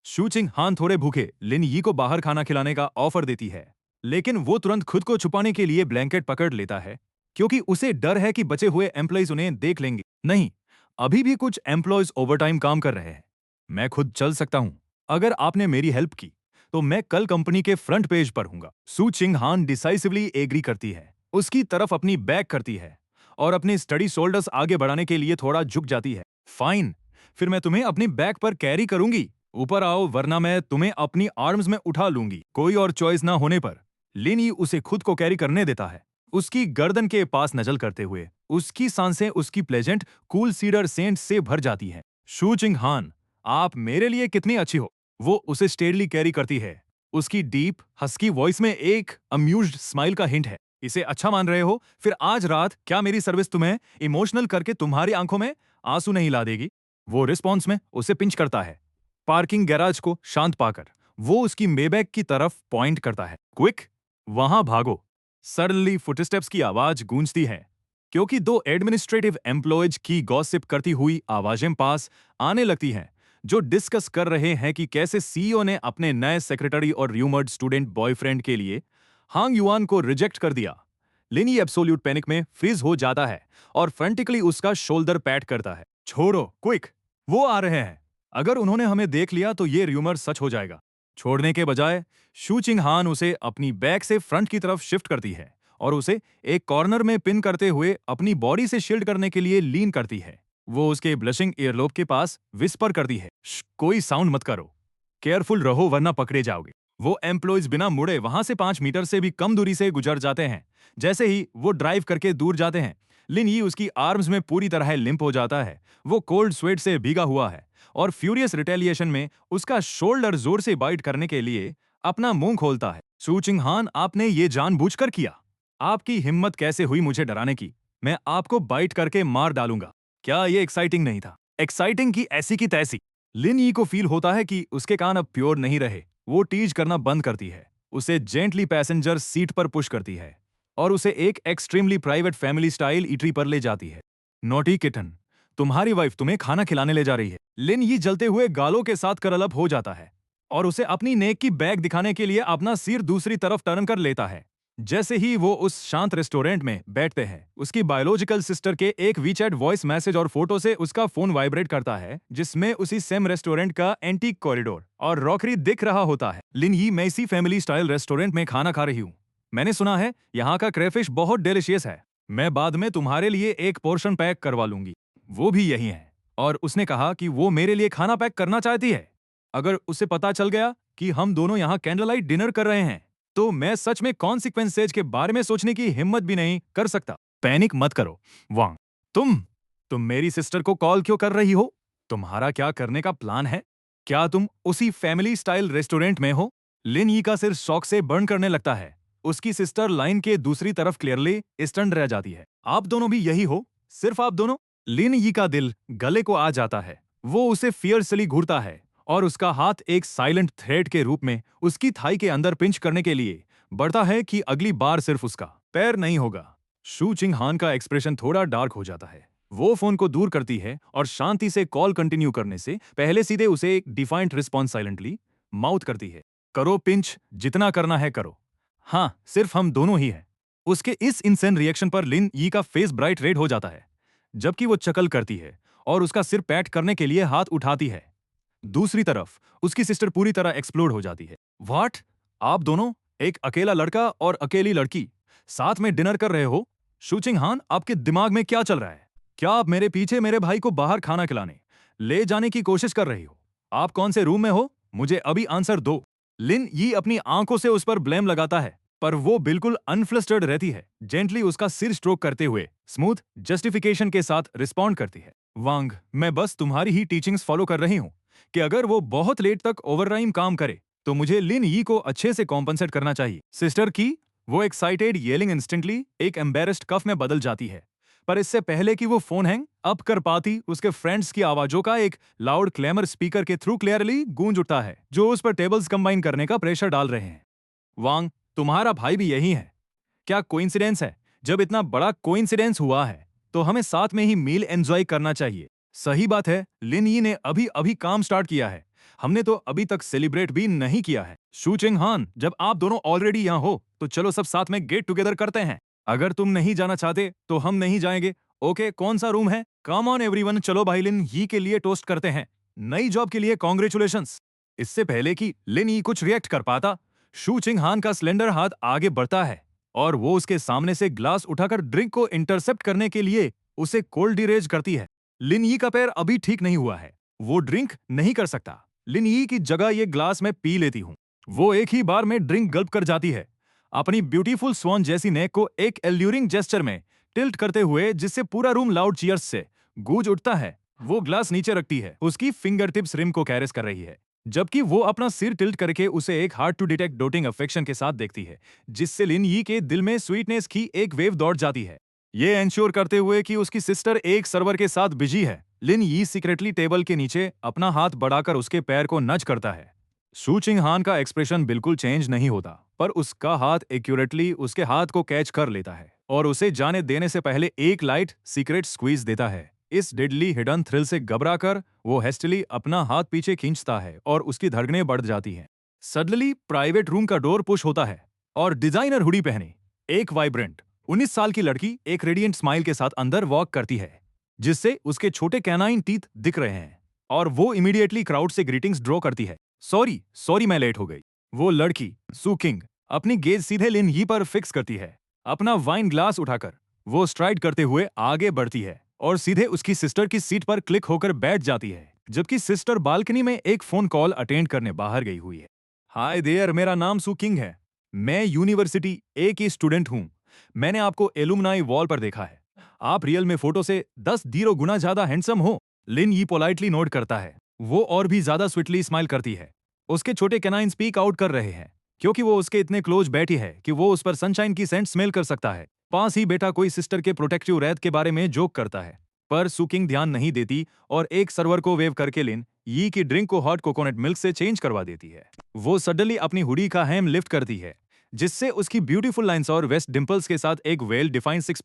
शू चिंग हान थोड़े भूखे लिन यी को बाहर खाना खिलाने का ऑफर देती है, लेकिन वो तुरंत खुद को छुपाने के लिए ब्लैंकेट पकड़ लेता है, क्योंकि उसे डर है कि बचे हुए एम्प्लॉइज उन्हें देख लेंगे। नहीं, अभी भी कुछ एम्प्लॉइज ओवरटाइम काम कर रहे हैं। मैं खुद चल सकता हूं। अगर आपने मेरी हेल्प की तो मैं कल कंपनी के फ्रंट पेज पर हूंगा। सू चिंग हान डिसाइसिवली एग्री करती है, उसकी तरफ अपनी बैक करती है और अपने स्टडी शोल्डर्स आगे बढ़ाने के लिए थोड़ा झुक जाती है। फाइन, फिर मैं तुम्हें अपनी बैक पर कैरी करूंगी। ऊपर आओ, वरना मैं तुम्हें अपनी आर्म्स में उठा लूंगी। कोई और चॉइस ना होने पर लिनी उसे खुद को कैरी करने देता है, उसकी गर्दन के पास नजल करते हुए। उसकी सांसें उसकी प्लेजेंट कूल सीडर सेंट से भर जाती हैं। शू चिंग हान, आप मेरे लिए कितनी अच्छी हो। वो उसे स्टेडली कैरी करती है। उसकी डीप हस्की वॉइस में एक अम्यूज्ड स्माइल का हिंट है। इसे अच्छा मान रहे हो? फिर आज रात क्या मेरी सर्विस तुम्हें इमोशनल करके तुम्हारी आंखों में आंसू नहीं ला देगी? वो रिस्पॉन्स में उसे पिंच करता है। पार्किंग गैराज को शांत पाकर वो उसकी मेबैक की तरफ पॉइंट करता है। क्विक, वहां भागो। सडनली फुटस्टेप्स की आवाज गूंजती है, क्योंकि दो एडमिनिस्ट्रेटिव एम्प्लॉयज की गॉसिप करती हुई आवाजें पास आने लगती हैं, जो डिस्कस कर रहे हैं कि कैसे सीईओ ने अपने नए सेक्रेटरी और र्यूमर्ड स्टूडेंट बॉयफ्रेंड के लिए हांग युआन को रिजेक्ट कर दिया। लिनी एब्सोल्यूट पैनिक में फ्रीज हो जाता है और फ्रेंटिकली उसका शोल्डर पैट करता है। छोड़ो, क्विक, वो आ रहे हैं। अगर उन्होंने हमें देख लिया तो ये र्यूमर सच हो जाएगा। छोड़ने के बजाय शू चिंग हान उसे अपनी बैक से फ्रंट की तरफ शिफ्ट करती है और उसे एक कॉर्नर में पिन करते हुए अपनी बॉडी से शील्ड करने के लिए लीन करती है। वो उसके ब्लशिंग ईयरलोब के पास विस्पर करती है, कोई साउंड मत करो, केयरफुल रहो वरना पकड़े जाओगे। वो एम्प्लॉयज बिना मुड़े वहां से 5 मीटर से भी कम दूरी से गुजर जाते हैं। जैसे ही वो ड्राइव करके दूर जाते हैं, लिन यी उसकी आर्म्स में पूरी तरह लिंप हो जाता है। वो कोल्ड स्वेट से भीगा हुआ है और फ्यूरियस रिटेलिएशन में उसका शोल्डर जोर से बाइट करने के लिए अपना मुंह खोलता है। शू चिंग हान, आपने ये जानबूझकर किया। आपकी हिम्मत कैसे हुई मुझे डराने की? मैं आपको बाइट करके मार डालूंगा। क्या ये एक्साइटिंग नहीं था? एक्साइटिंग की ऐसी की तैसी। लिन यी को फील होता है कि उसके कान अब प्योर नहीं रहे। वो टीज करना बंद करती है, उसे जेंटली पैसेंजर सीट पर पुश करती है और उसे एक extremely private family style eatery पर ले जाती है। नोटी किटन, तुम्हारी वाइफ तुम्हें खाना खिलाने ले जा रही है। लिन यी जलते हुए गालों के साथ करल अप हो जाता है और उसे अपनी नेक की बैग दिखाने के लिए अपना सिर दूसरी तरफ टर्न कर लेता है। जैसे ही वो उस शांत रेस्टोरेंट में बैठते हैं, उसकी बायोलॉजिकल सिस्टर के एक वीचैट वॉइस मैसेज और फोटो से उसका फोन वाइब्रेट करता है, जिसमें उसी सेम रेस्टोरेंट का एंटीक कॉरिडोर और रॉकरी दिख रहा होता है। लिन यी, मैं इसी फैमिली स्टाइल रेस्टोरेंट में खाना खा रही हूँ। मैंने सुना है यहाँ का क्रेफिश बहुत डिलिशियस है। मैं बाद में तुम्हारे लिए एक पोर्शन पैक करवा लूंगी। वो भी यही है। और उसने कहा कि वो मेरे लिए खाना पैक करना चाहती है। अगर उसे पता चल गया कि हम दोनों यहाँ कैंडल लाइट डिनर कर रहे हैं, तो मैं सच में कॉन्सिक्वेंसेज के बारे में सोचने की हिम्मत भी नहीं कर सकता। पैनिक मत करो वांग। तुम मेरी सिस्टर को कॉल क्यों कर रही हो? तुम्हारा क्या करने का प्लान है? क्या तुम उसी फैमिली स्टाइल रेस्टोरेंट में हो? लिन यी का सिर शॉक से बर्न करने लगता है। उसकी सिस्टर लाइन के दूसरी तरफ क्लियरली स्टन्ड रह जाती है। आप दोनों भी यही हो? सिर्फ आप दोनों? लिन यी का दिल गले को आ जाता है। वो उसे फियर्सली घूरता है और उसका हाथ एक साइलेंट थ्रेड के रूप में उसकी थाई के अंदर पिंच करने के लिए बढ़ता है कि अगली बार सिर्फ उसका पैर नहीं होगा। शू चिंग हान का एक्सप्रेशन थोड़ा डार्क हो जाता है। वो फोन को दूर करती है और शांति से कॉल कंटिन्यू करने से पहले सीधे उसे एक डिफाइंट रिस्पॉन्स साइलेंटली माउथ करती है। करो पिंच, जितना करना है करो। हाँ, सिर्फ हम दोनों ही हैं। उसके इस इंसेन रिएक्शन पर लिन यी का फेस ब्राइट रेड हो जाता है, जबकि वो चकल करती है और उसका सिर पैट करने के लिए हाथ उठाती है। दूसरी तरफ उसकी सिस्टर पूरी तरह एक्सप्लोड हो जाती है। व्हाट? आप दोनों, एक अकेला लड़का और अकेली लड़की, साथ में डिनर कर रहे हो? शू चिंग हान, आपके दिमाग में क्या चल रहा है? क्या आप मेरे पीछे मेरे भाई को बाहर खाना खिलाने ले जाने की कोशिश कर रही हो? आप कौन से रूम में हो? मुझे अभी आंसर दो। लिन यी अपनी आंखों से उस पर ब्लेम लगाता है, पर वो बिल्कुल अनफ्लस्टर्ड रहती है। जेंटली उसका सिर स्ट्रोक करते हुए स्मूथ जस्टिफिकेशन के साथ रिस्पॉन्ड करती है। वांग, मैं बस तुम्हारी ही टीचिंग्स फॉलो कर रही हूं कि अगर वो बहुत लेट तक ओवरटाइम काम करे तो मुझे लिन यी को अच्छे से कॉम्पनसेट करना चाहिए। सिस्टर की वो एक्साइटेड येलिंग इंस्टेंटली एक एम्बेरेस्ड कफ में बदल जाती है, पर इससे पहले कि वो फोन हैंग अप कर पाती, उसके फ्रेंड्स की आवाजों का एक लाउड क्लेमर स्पीकर के थ्रू क्लियरली गूंज उठता है, जो उस पर टेबल्स कंबाइन करने का प्रेशर डाल रहे हैं। वांग, तुम्हारा भाई भी यही है। क्या कोइंसिडेंस है? जब इतना बड़ा कोइंसिडेंस हुआ है तो हमें साथ में ही मील एंजॉय करना चाहिए। सही बात है, लिन यी ने अभी अभी काम स्टार्ट किया है। हमने तो अभी तक सेलिब्रेट भी नहीं किया है। शू चिंग हान, जब आप दोनों ऑलरेडी यहाँ हो तो चलो सब साथ में गेट टुगेदर करते हैं। अगर तुम नहीं जाना चाहते तो हम नहीं जाएंगे। ओके, कौन सा रूम है? कम ऑन एवरीवन, चलो भाई लिन यी के लिए टोस्ट करते हैं। नई जॉब के लिए कॉन्ग्रेचुलेशंस। इससे पहले कि लिन यी कुछ रिएक्ट कर पाता, शू चिंग हान का स्लेंडर हाथ आगे बढ़ता है और वो उसके सामने से ग्लास उठाकर ड्रिंक को इंटरसेप्ट करने के लिए उसे कोल्ड डिरेज करती है। लिन यी का पैर अभी ठीक नहीं हुआ है, वो ड्रिंक नहीं कर सकता। लिन यी की जगह ये ग्लास में पी लेती हूँ। वो एक ही बार में ड्रिंक गल्प कर जाती है, अपनी ब्यूटीफुल स्वॉन जैसी नेक को एक एल्यूरिंग जेस्चर में टिल्ट करते हुए, जिससे पूरा रूम लाउड चीयर्स से गूंज उठता है। वो ग्लास नीचे रखती है, उसकी फिंगर टिप्स रिम को कैरेस कर रही है, जबकि वो अपना सिर टिल्ट करके उसे एक hard to detect doting affection के साथ देखती है, जिससे लिन यी के दिल में स्वीटनेस की एक वेव दौड़ जाती है, ये एंश्योर करते हुए कि उसकी सिस्टर एक सर्वर के साथ बिजी है। लिन यी सीक्रेटली टेबल के नीचे अपना हाथ बढ़ाकर उसके पैर को नच करता है। शू चिंग हान का एक्सप्रेशन बिल्कुल चेंज नहीं होता, पर उसका हाथ एक्यूरेटली उसके हाथ को कैच कर लेता है और उसे जाने देने से पहले एक लाइट सीक्रेट स्क्वीज देता है। इस डेडली हिडन थ्रिल से घबराकर वो हेस्टली अपना हाथ पीछे खींचता है और उसकी धड़कनें बढ़ जाती हैं। सडनली प्राइवेट रूम का डोर पुश होता है और डिजाइनर हुडी पहने एक वाइब्रेंट 19 साल की लड़की एक रेडिएंट स्माइल के साथ अंदर वॉक करती है, जिससे उसके छोटे कैनाइन टीथ दिख रहे हैं और वो इमीडिएटली क्राउड से ग्रीटिंग्स ड्रॉ करती है। सॉरी सॉरी मैं लेट हो गई। वो लड़की सू किंग अपनी गेज सीधे लिन यी पर फिक्स करती है। अपना वाइन ग्लास उठाकर वो स्ट्राइड करते हुए आगे बढ़ती है और सीधे उसकी सिस्टर की सीट पर क्लिक होकर बैठ जाती है, जबकि सिस्टर बालकनी में एक फोन कॉल अटेंड करने बाहर गई हुई है। हाय देयर, मेरा नाम सू किंग है। मैं यूनिवर्सिटी ए की स्टूडेंट हूं। मैंने आपको एलुमनाई वॉल पर देखा है। आप रियल में फोटो से 10 गुना ज्यादा हैंडसम हो। लिन यी पोलाइटली नोट करता है। वो और भी ज्यादा स्वीटली स्माइल करती है। उसके छोटे कैनाइन स्पीक आउट कर रहे हैं क्योंकि वो उसके इतने क्लोज बैठी है कि वो उस पर सनशाइन की सेंट स्मेल कर सकता है। पास ही बेटा कोई सिस्टर के प्रोटेक्टिव रैत के बारे में जोक करता है, पर सुकिंग ध्यान नहीं देती और एक सर्वर को वेव करके लिन यी की ड्रिंक को हॉट कोकोनट मिल्क से चेंज करवा देती है। वो सडनली अपनी हुडी का हेम लिफ्ट करती है, जिससे उसकी ब्यूटीफुल लाइंस और वेस्ट डिंपल्स के साथ एक well defined six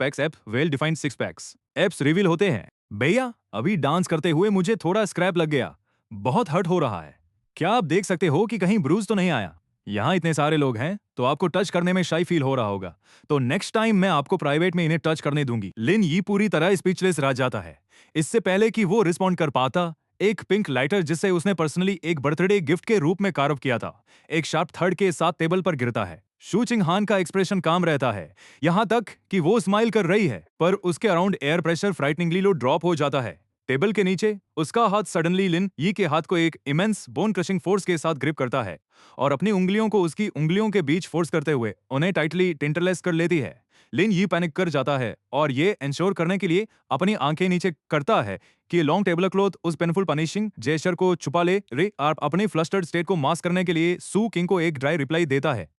packs apps reveal होते हैं। भैया, अभी डांस करते हुए मुझे थोड़ा स्क्रैप लग गया। बहुत हर्ट हो रहा है। क्या आप देख सकते हो कि कहीं ब्रूज तो नहीं आया? यहाँ इतने सारे लोग हैं तो आपको टच करने में शाई फील हो रहा होगा, तो नेक्स्ट टाइम मैं आपको प्राइवेट में इन्हें टच करने दूंगी। लिन यी पूरी तरह स्पीचलेस रह जाता है। इससे पहले कि वो रिस्पॉन्ड कर पाता, एक पिंक लाइटर जिसे उसने पर्सनली एक बर्थडे गिफ्ट के रूप में कार्व किया था, एक शार्प थर्ड के साथ टेबल पर गिरता है। शू चिंग हान का एक्सप्रेशन काम रहता है, यहाँ तक कि वो स्माइल कर रही है, पर उसके अराउंड एयर प्रेशर फ्राइटनिंगली लो ड्रॉप हो जाता है। टेबल के नीचे उसका हाथ सडनली लिन यी के हाथ को एक इमेंस बोन क्रशिंग फोर्स के साथ ग्रिप करता है और अपनी उंगलियों को उसकी उंगलियों के बीच फोर्स करते हुए उन्हें टाइटली टिंटरलेस कर लेती है। लिन यी पैनिक कर जाता है और ये इंश्योर करने के लिए अपनी आंखें नीचे करता है कि लॉन्ग टेबल क्लॉथ उस पेनफुल पनिशिंग जेस्चर को छुपा ले रे और अपनी फ्लस्टर्ड स्टेट को मास्क करने के लिए सू किंग को एक ड्राई रिप्लाई देता है।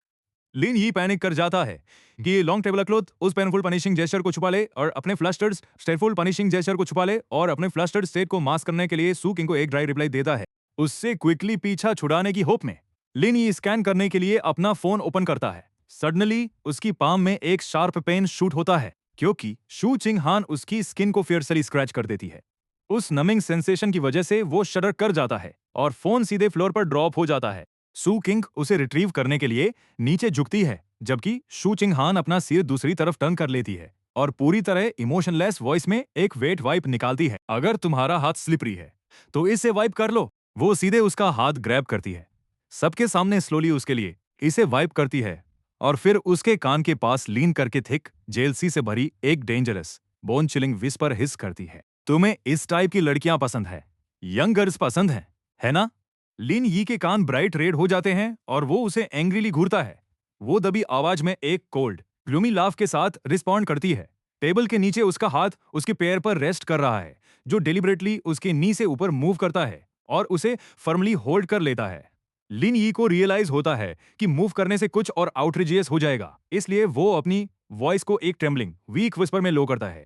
लिन यी पैनिक कर जाता है कि लॉन्ग टेबल क्लॉथ उस पेनफुल पनिशिंग जेस्चर को छुपा ले और अपने फ्लस्टर्ड स्टेटफुल पनिशिंग जेस्चर को छुपा ले और अपने फ्लस्टर्ड स्टेट को मास्क करने के लिए सू किंग को एक ड्राई रिप्लाई देता है। उससे क्विकली पीछा छुड़ाने की होप में लिन यी स्कैन करने के लिए अपना फोन ओपन करता है। सडनली उसकी पाम में एक शार्प पेन शूट होता है क्योंकि शू चिंग हान उसकी स्किन को फियर्सली स्क्रैच कर देती है। उस नमिंग सेंसेशन की वजह से वो शडर कर जाता है और फोन सीधे फ्लोर पर ड्रॉप हो जाता है। सू किंग उसे रिट्रीव करने के लिए नीचे झुकती है, जबकि शू चिंग हान अपना सिर दूसरी तरफ टर्न कर लेती है और पूरी तरह इमोशनलेस वॉइस में एक वेट वाइप निकालती है। अगर तुम्हारा हाथ स्लिपरी है तो इसे वाइप कर लो। वो सीधे उसका हाथ ग्रैब करती है, सबके सामने स्लोली उसके लिए इसे वाइप करती है और फिर उसके कान के पास लीन करके थिक जेलसी से भरी एक डेंजरस बोन चिलिंग विस्पर हिस करती है। तुम्हें इस टाइप की लड़कियां पसंद है? यंग गर्ल्स पसंद है ना? लिन यी के कान ब्राइट रेड हो जाते हैं और वो उसे एंग्रीली घूरता है। वो दबी आवाज में एक कोल्ड ग्लूमी लाफ के साथ रिस्पॉन्ड करती है। टेबल के नीचे उसका हाथ उसके पैर पर रेस्ट कर रहा है, जो डेलिबरेटली उसके नी से ऊपर मूव करता है और उसे फर्मली होल्ड कर लेता है। लिन यी को रियलाइज होता है कि मूव करने से कुछ और आउटरीजियस हो जाएगा, इसलिए वो अपनी वॉइस को एक ट्रेम्बलिंग वीक विस्पर में लो करता है।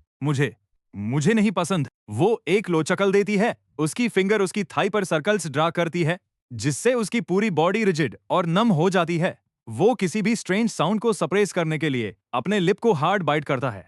मुझे नहीं पसंद। वो एक लोचकल देती है। उसकी फिंगर उसकी थाई पर सर्कल्स ड्रा करती है, जिससे उसकी पूरी बॉडी रिजिड और नम हो जाती है। वो किसी भी स्ट्रेंज साउंड को सप्रेस करने के लिए अपने लिप को हार्ड बाइट करता है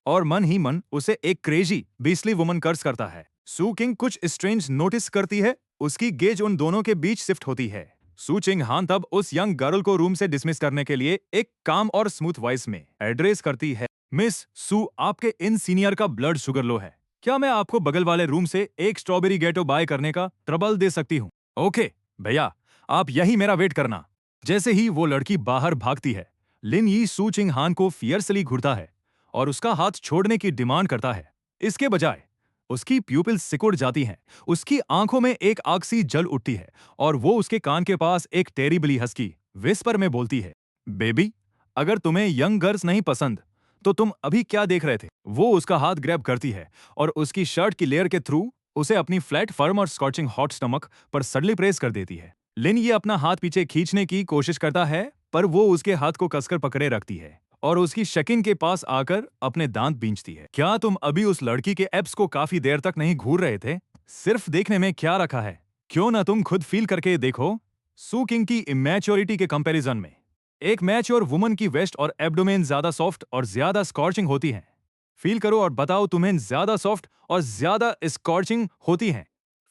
और मन ही मन उसे एक क्रेजी बीस्ली वुमन कर्स करता है। सू किंग कुछ स्ट्रेंज नोटिस करती है। उसकी गेज उन दोनों के बीच शिफ्ट होती है। सू चिंग हान तब उस यंग गर्ल को रूम से डिसमिस करने के लिए एक काम और स्मूथ वॉइस में एड्रेस करती है। मिस सू, आपके इन सीनियर का ब्लड शुगर लो है। क्या मैं आपको बगल वाले रूम से एक स्ट्रॉबेरी गैटो बाय करने का ट्रबल दे सकती हूँ? ओके भैया, आप यही मेरा वेट करना। जैसे ही वो लड़की बाहर भागती है, लिन यी सू चिंग हान को फियर्सली घूरता है और उसका हाथ छोड़ने की डिमांड करता है। इसके बजाय उसकी प्यूपिल्स सिकुड़ जाती हैं, उसकी आंखों में एक आग सी जल उठती है और वो उसके कान के पास एक टेरिबली हस्की विस्पर में बोलती है, बेबी, अगर तुम्हें यंग गर्ल्स नहीं पसंद तो तुम अभी क्या देख रहे थे? वो उसका हाथ ग्रैब करती है और उसकी शर्ट की लेयर के थ्रू उसे अपनी फ्लैट फर्म और स्कॉचिंग हॉट स्टमक पर सडली प्रेस कर देती है। लिन ये अपना हाथ पीछे खींचने की कोशिश करता है, पर वो उसके हाथ को कसकर पकड़े रखती है और उसकी शकिन के पास आकर अपने दांत बींचती है। क्या तुम अभी उस लड़की के एप्स को काफी देर तक नहीं घूर रहे थे? सिर्फ देखने में क्या रखा है? क्यों ना तुम खुद फील करके देखो। सू किंग की इमैच्योरिटी के कंपैरिजन में एक मैच्योर वुमन की वेस्ट और एब्डोमेन ज्यादा सॉफ्ट और ज्यादा स्कॉर्चिंग होती हैं। फील करो और बताओ तुम्हें ज्यादा सॉफ्ट और ज्यादा स्कॉर्चिंग होती हैं।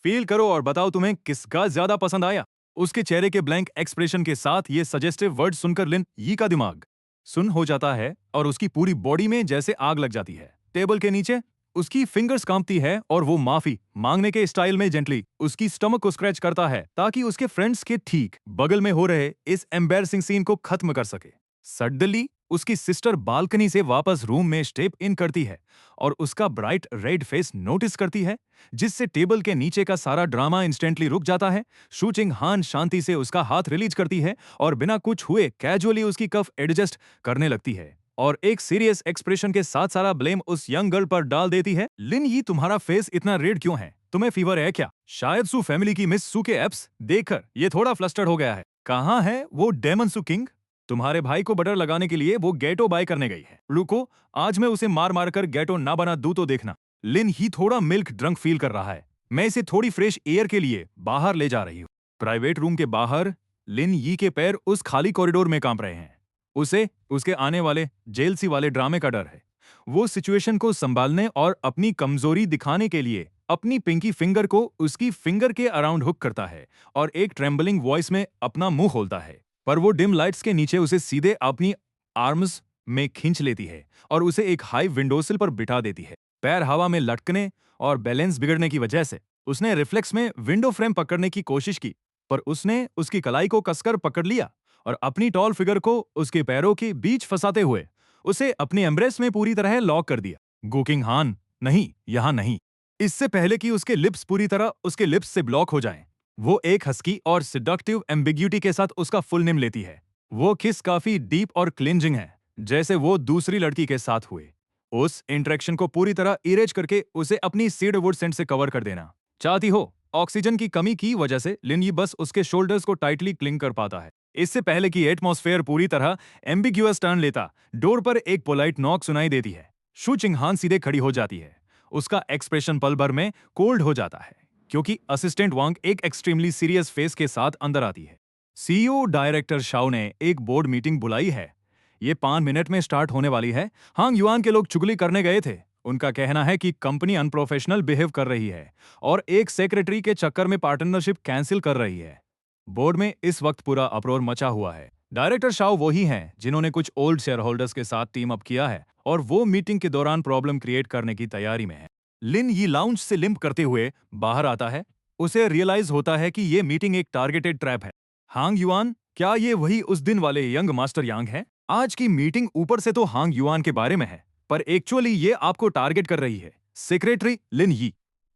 फील करो और बताओ तुम्हें किसका ज्यादा पसंद आया। उसके चेहरे के ब्लैंक एक्सप्रेशन के साथ ये सजेस्टिव वर्ड सुनकर लिन यी का दिमाग सुन हो जाता है और उसकी पूरी बॉडी में जैसे आग लग जाती है। टेबल के नीचे उसकी फिंगर्स कांपती है और वो माफी मांगने के स्टाइल में जेंटली उसकी स्टमक को स्क्रैच करता है ताकि उसके फ्रेंड्स के ठीक बगल में हो रहे इस एम्बैरसिंग सीन को खत्म कर सके। सडनली उसकी सिस्टर बालकनी से वापस रूम में स्टेप इन करती है और उसका ब्राइट रेड फेस नोटिस करती है, जिससे टेबल के नीचे का सारा ड्रामा इंस्टेंटली रुक जाता है। शू चिंग हान शांति से उसका हाथ रिलीज करती है और बिना कुछ हुए कैजुअली उसकी कफ एडजस्ट करने लगती है और एक सीरियस एक्सप्रेशन के साथ सारा ब्लेम उस यंग गर्ल पर डाल देती है। लिन, ये तुम्हारा फेस इतना रेड क्यों है? तुम्हें फीवर है क्या? शायद सू फैमिली की मिस सू के एप्स देखकर ये थोड़ा फ्लस्टर्ड हो गया है। कहाँ है वो डेमन सू किंग? तुम्हारे भाई को बटर लगाने के लिए वो गैटो बाय करने गई है। रुको, आज मैं उसे मार मार कर गैटो ना बना दूं तो देखना। लिन ही थोड़ा मिल्क ड्रंक फील कर रहा है। मैं इसे थोड़ी फ्रेश एयर के लिए बाहर ले जा रही हूँ। प्राइवेट रूम के बाहर लिन यी के पैर उस खाली कॉरिडोर में कांप रहे हैं। उसे उसके आने वाले जेल सी वाले ड्रामे का डर है। वो सिचुएशन को संभालने और अपनी कमजोरी दिखाने के लिए अपनी पिंकी फिंगर को उसकी फिंगर के अराउंड हुक करता है और एक ट्रेम्बलिंग वॉइस में अपना मुंह खोलता है, पर वो डिम लाइट्स के नीचे उसे सीधे अपनी आर्म्स में खींच लेती है और उसे एक हाई विंडोसिल पर बिठा देती है। पैर हवा में लटकने और बैलेंस बिगड़ने की वजह से उसने रिफ्लेक्स में विंडो फ्रेम पकड़ने की कोशिश की, पर उसने उसकी कलाई को कसकर पकड़ लिया और अपनी टॉल फिगर को उसके पैरों के बीच फंसाते हुए उसे अपनी एम्ब्रेस में पूरी तरह लॉक कर दिया। गुकिंग हान, नहीं, यहां नहीं। इससे पहले कि उसके लिप्स पूरी तरह उसके लिप्स से ब्लॉक हो जाएं, वो एक हस्की और सिडक्टिव एम्बिग्यूटी के साथ उसका फुल नेम लेती है। वो किस काफी डीप और क्लिंजिंग है, जैसे वो दूसरी लड़की के साथ हुए। उस इंटरेक्शन को पूरी तरह इरेज करके उसे अपनी सीडवुड सेंट से कवर कर देना चाहती हो। ऑक्सीजन की कमी की वजह से लिन यी बस उसके शोल्डर्स को टाइटली क्लिंग कर पाता है। इससे पहले कि एटमॉस्फेयर पूरी तरह एम्बिग्यूअस टर्न लेता, डोर पर एक पोलाइट नॉक सुनाई देती है। शू चिंग हान सीधे खड़ी हो जाती है। उसका एक्सप्रेशन पल भर में कोल्ड हो जाता है क्योंकि असिस्टेंट वांग एक एक्सट्रीमली सीरियस फेस के साथ अंदर आती है। सीईओ डायरेक्टर शाओ ने एक बोर्ड मीटिंग बुलाई है। ये 5 मिनट में स्टार्ट होने वाली है। हांग युआन के लोग चुगली करने गए थे। उनका कहना है कि कंपनी अनप्रोफेशनल बिहेव कर रही है और एक सेक्रेटरी के चक्कर में पार्टनरशिप कैंसिल कर रही है। बोर्ड में इस वक्त पूरा अप्रोर मचा हुआ है। डायरेक्टर शाओ वही हैं जिन्होंने कुछ ओल्ड शेयर होल्डर्स के साथ टीम अप किया है और वो मीटिंग के दौरान प्रॉब्लम क्रिएट करने की तैयारी में है। लिन यी लाउंज से लिंप करते हुए बाहर आता है। उसे रियलाइज होता है कि ये मीटिंग एक टारगेटेड ट्रैप है। हांग युआन, क्या ये वही उस दिन वाले यंग मास्टर यांग है? आज की मीटिंग ऊपर से तो हांग युआन के बारे में है, पर एक्चुअली ये आपको टारगेट कर रही है। सेक्रेटरी लिन यी।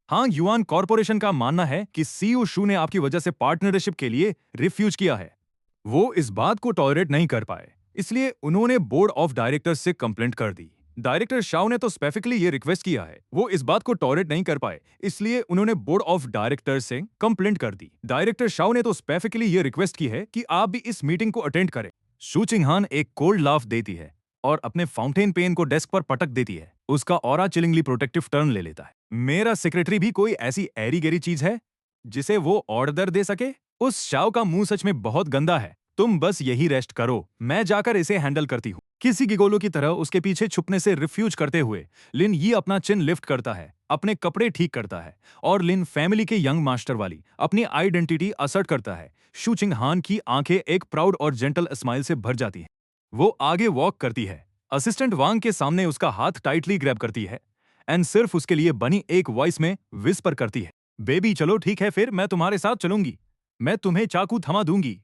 हांग युआन कॉर्पोरेशन का मानना है कि सीईओ शू ने आपकी वजह से पार्टनरशिप के लिए रिफ्यूज किया है। वो इस बात को टॉलरेट नहीं कर पाए, इसलिए उन्होंने बोर्ड ऑफ डायरेक्टर्स से कंप्लेंट कर दी। डायरेक्टर शाओ ने तो स्पेसिफिकली ये रिक्वेस्ट किया है। वो इस बात को टॉलरेट नहीं कर पाए, इसलिए उन्होंने बोर्ड ऑफ डायरेक्टर्स से कंप्लेंट कर दी। डायरेक्टर शाओ ने तो स्पेसिफिकली ये रिक्वेस्ट की है कि आप भी इस मीटिंग को अटेंड करें। शू चिंग हान एक कोल्ड लाफ देती है और अपने फाउंटेन पेन को डेस्क पर पटक देती है। उसका ऑरा चिलिंगली प्रोटेक्टिव टर्न ले लेता है। मेरा सेक्रेटरी भी कोई ऐसी एरी गेरी चीज है जिसे वो ऑर्डर दे सके? उस शाओ का मुंह सच में बहुत गंदा है। तुम बस यही रेस्ट करो, मैं जाकर इसे हैंडल करती हूँ। किसी गिगोलो की तरह उसके पीछे छुपने से रिफ्यूज करते हुए लिन ये अपना चिन लिफ्ट करता है, अपने कपड़े ठीक करता है और लिन फैमिली के यंग मास्टर वाली अपनी आइडेंटिटी असर्ट करता है। शू चिंग हान की आंखें एक प्राउड और जेंटल स्माइल से भर जाती हैं। वो आगे वॉक करती है, असिस्टेंट वांग के सामने उसका हाथ टाइटली ग्रैब करती है एंड सिर्फ उसके लिए बनी एक वॉइस में विस्पर करती है, बेबी चलो ठीक है, फिर मैं तुम्हारे साथ चलूंगी, मैं तुम्हें चाकू थमा दूंगी।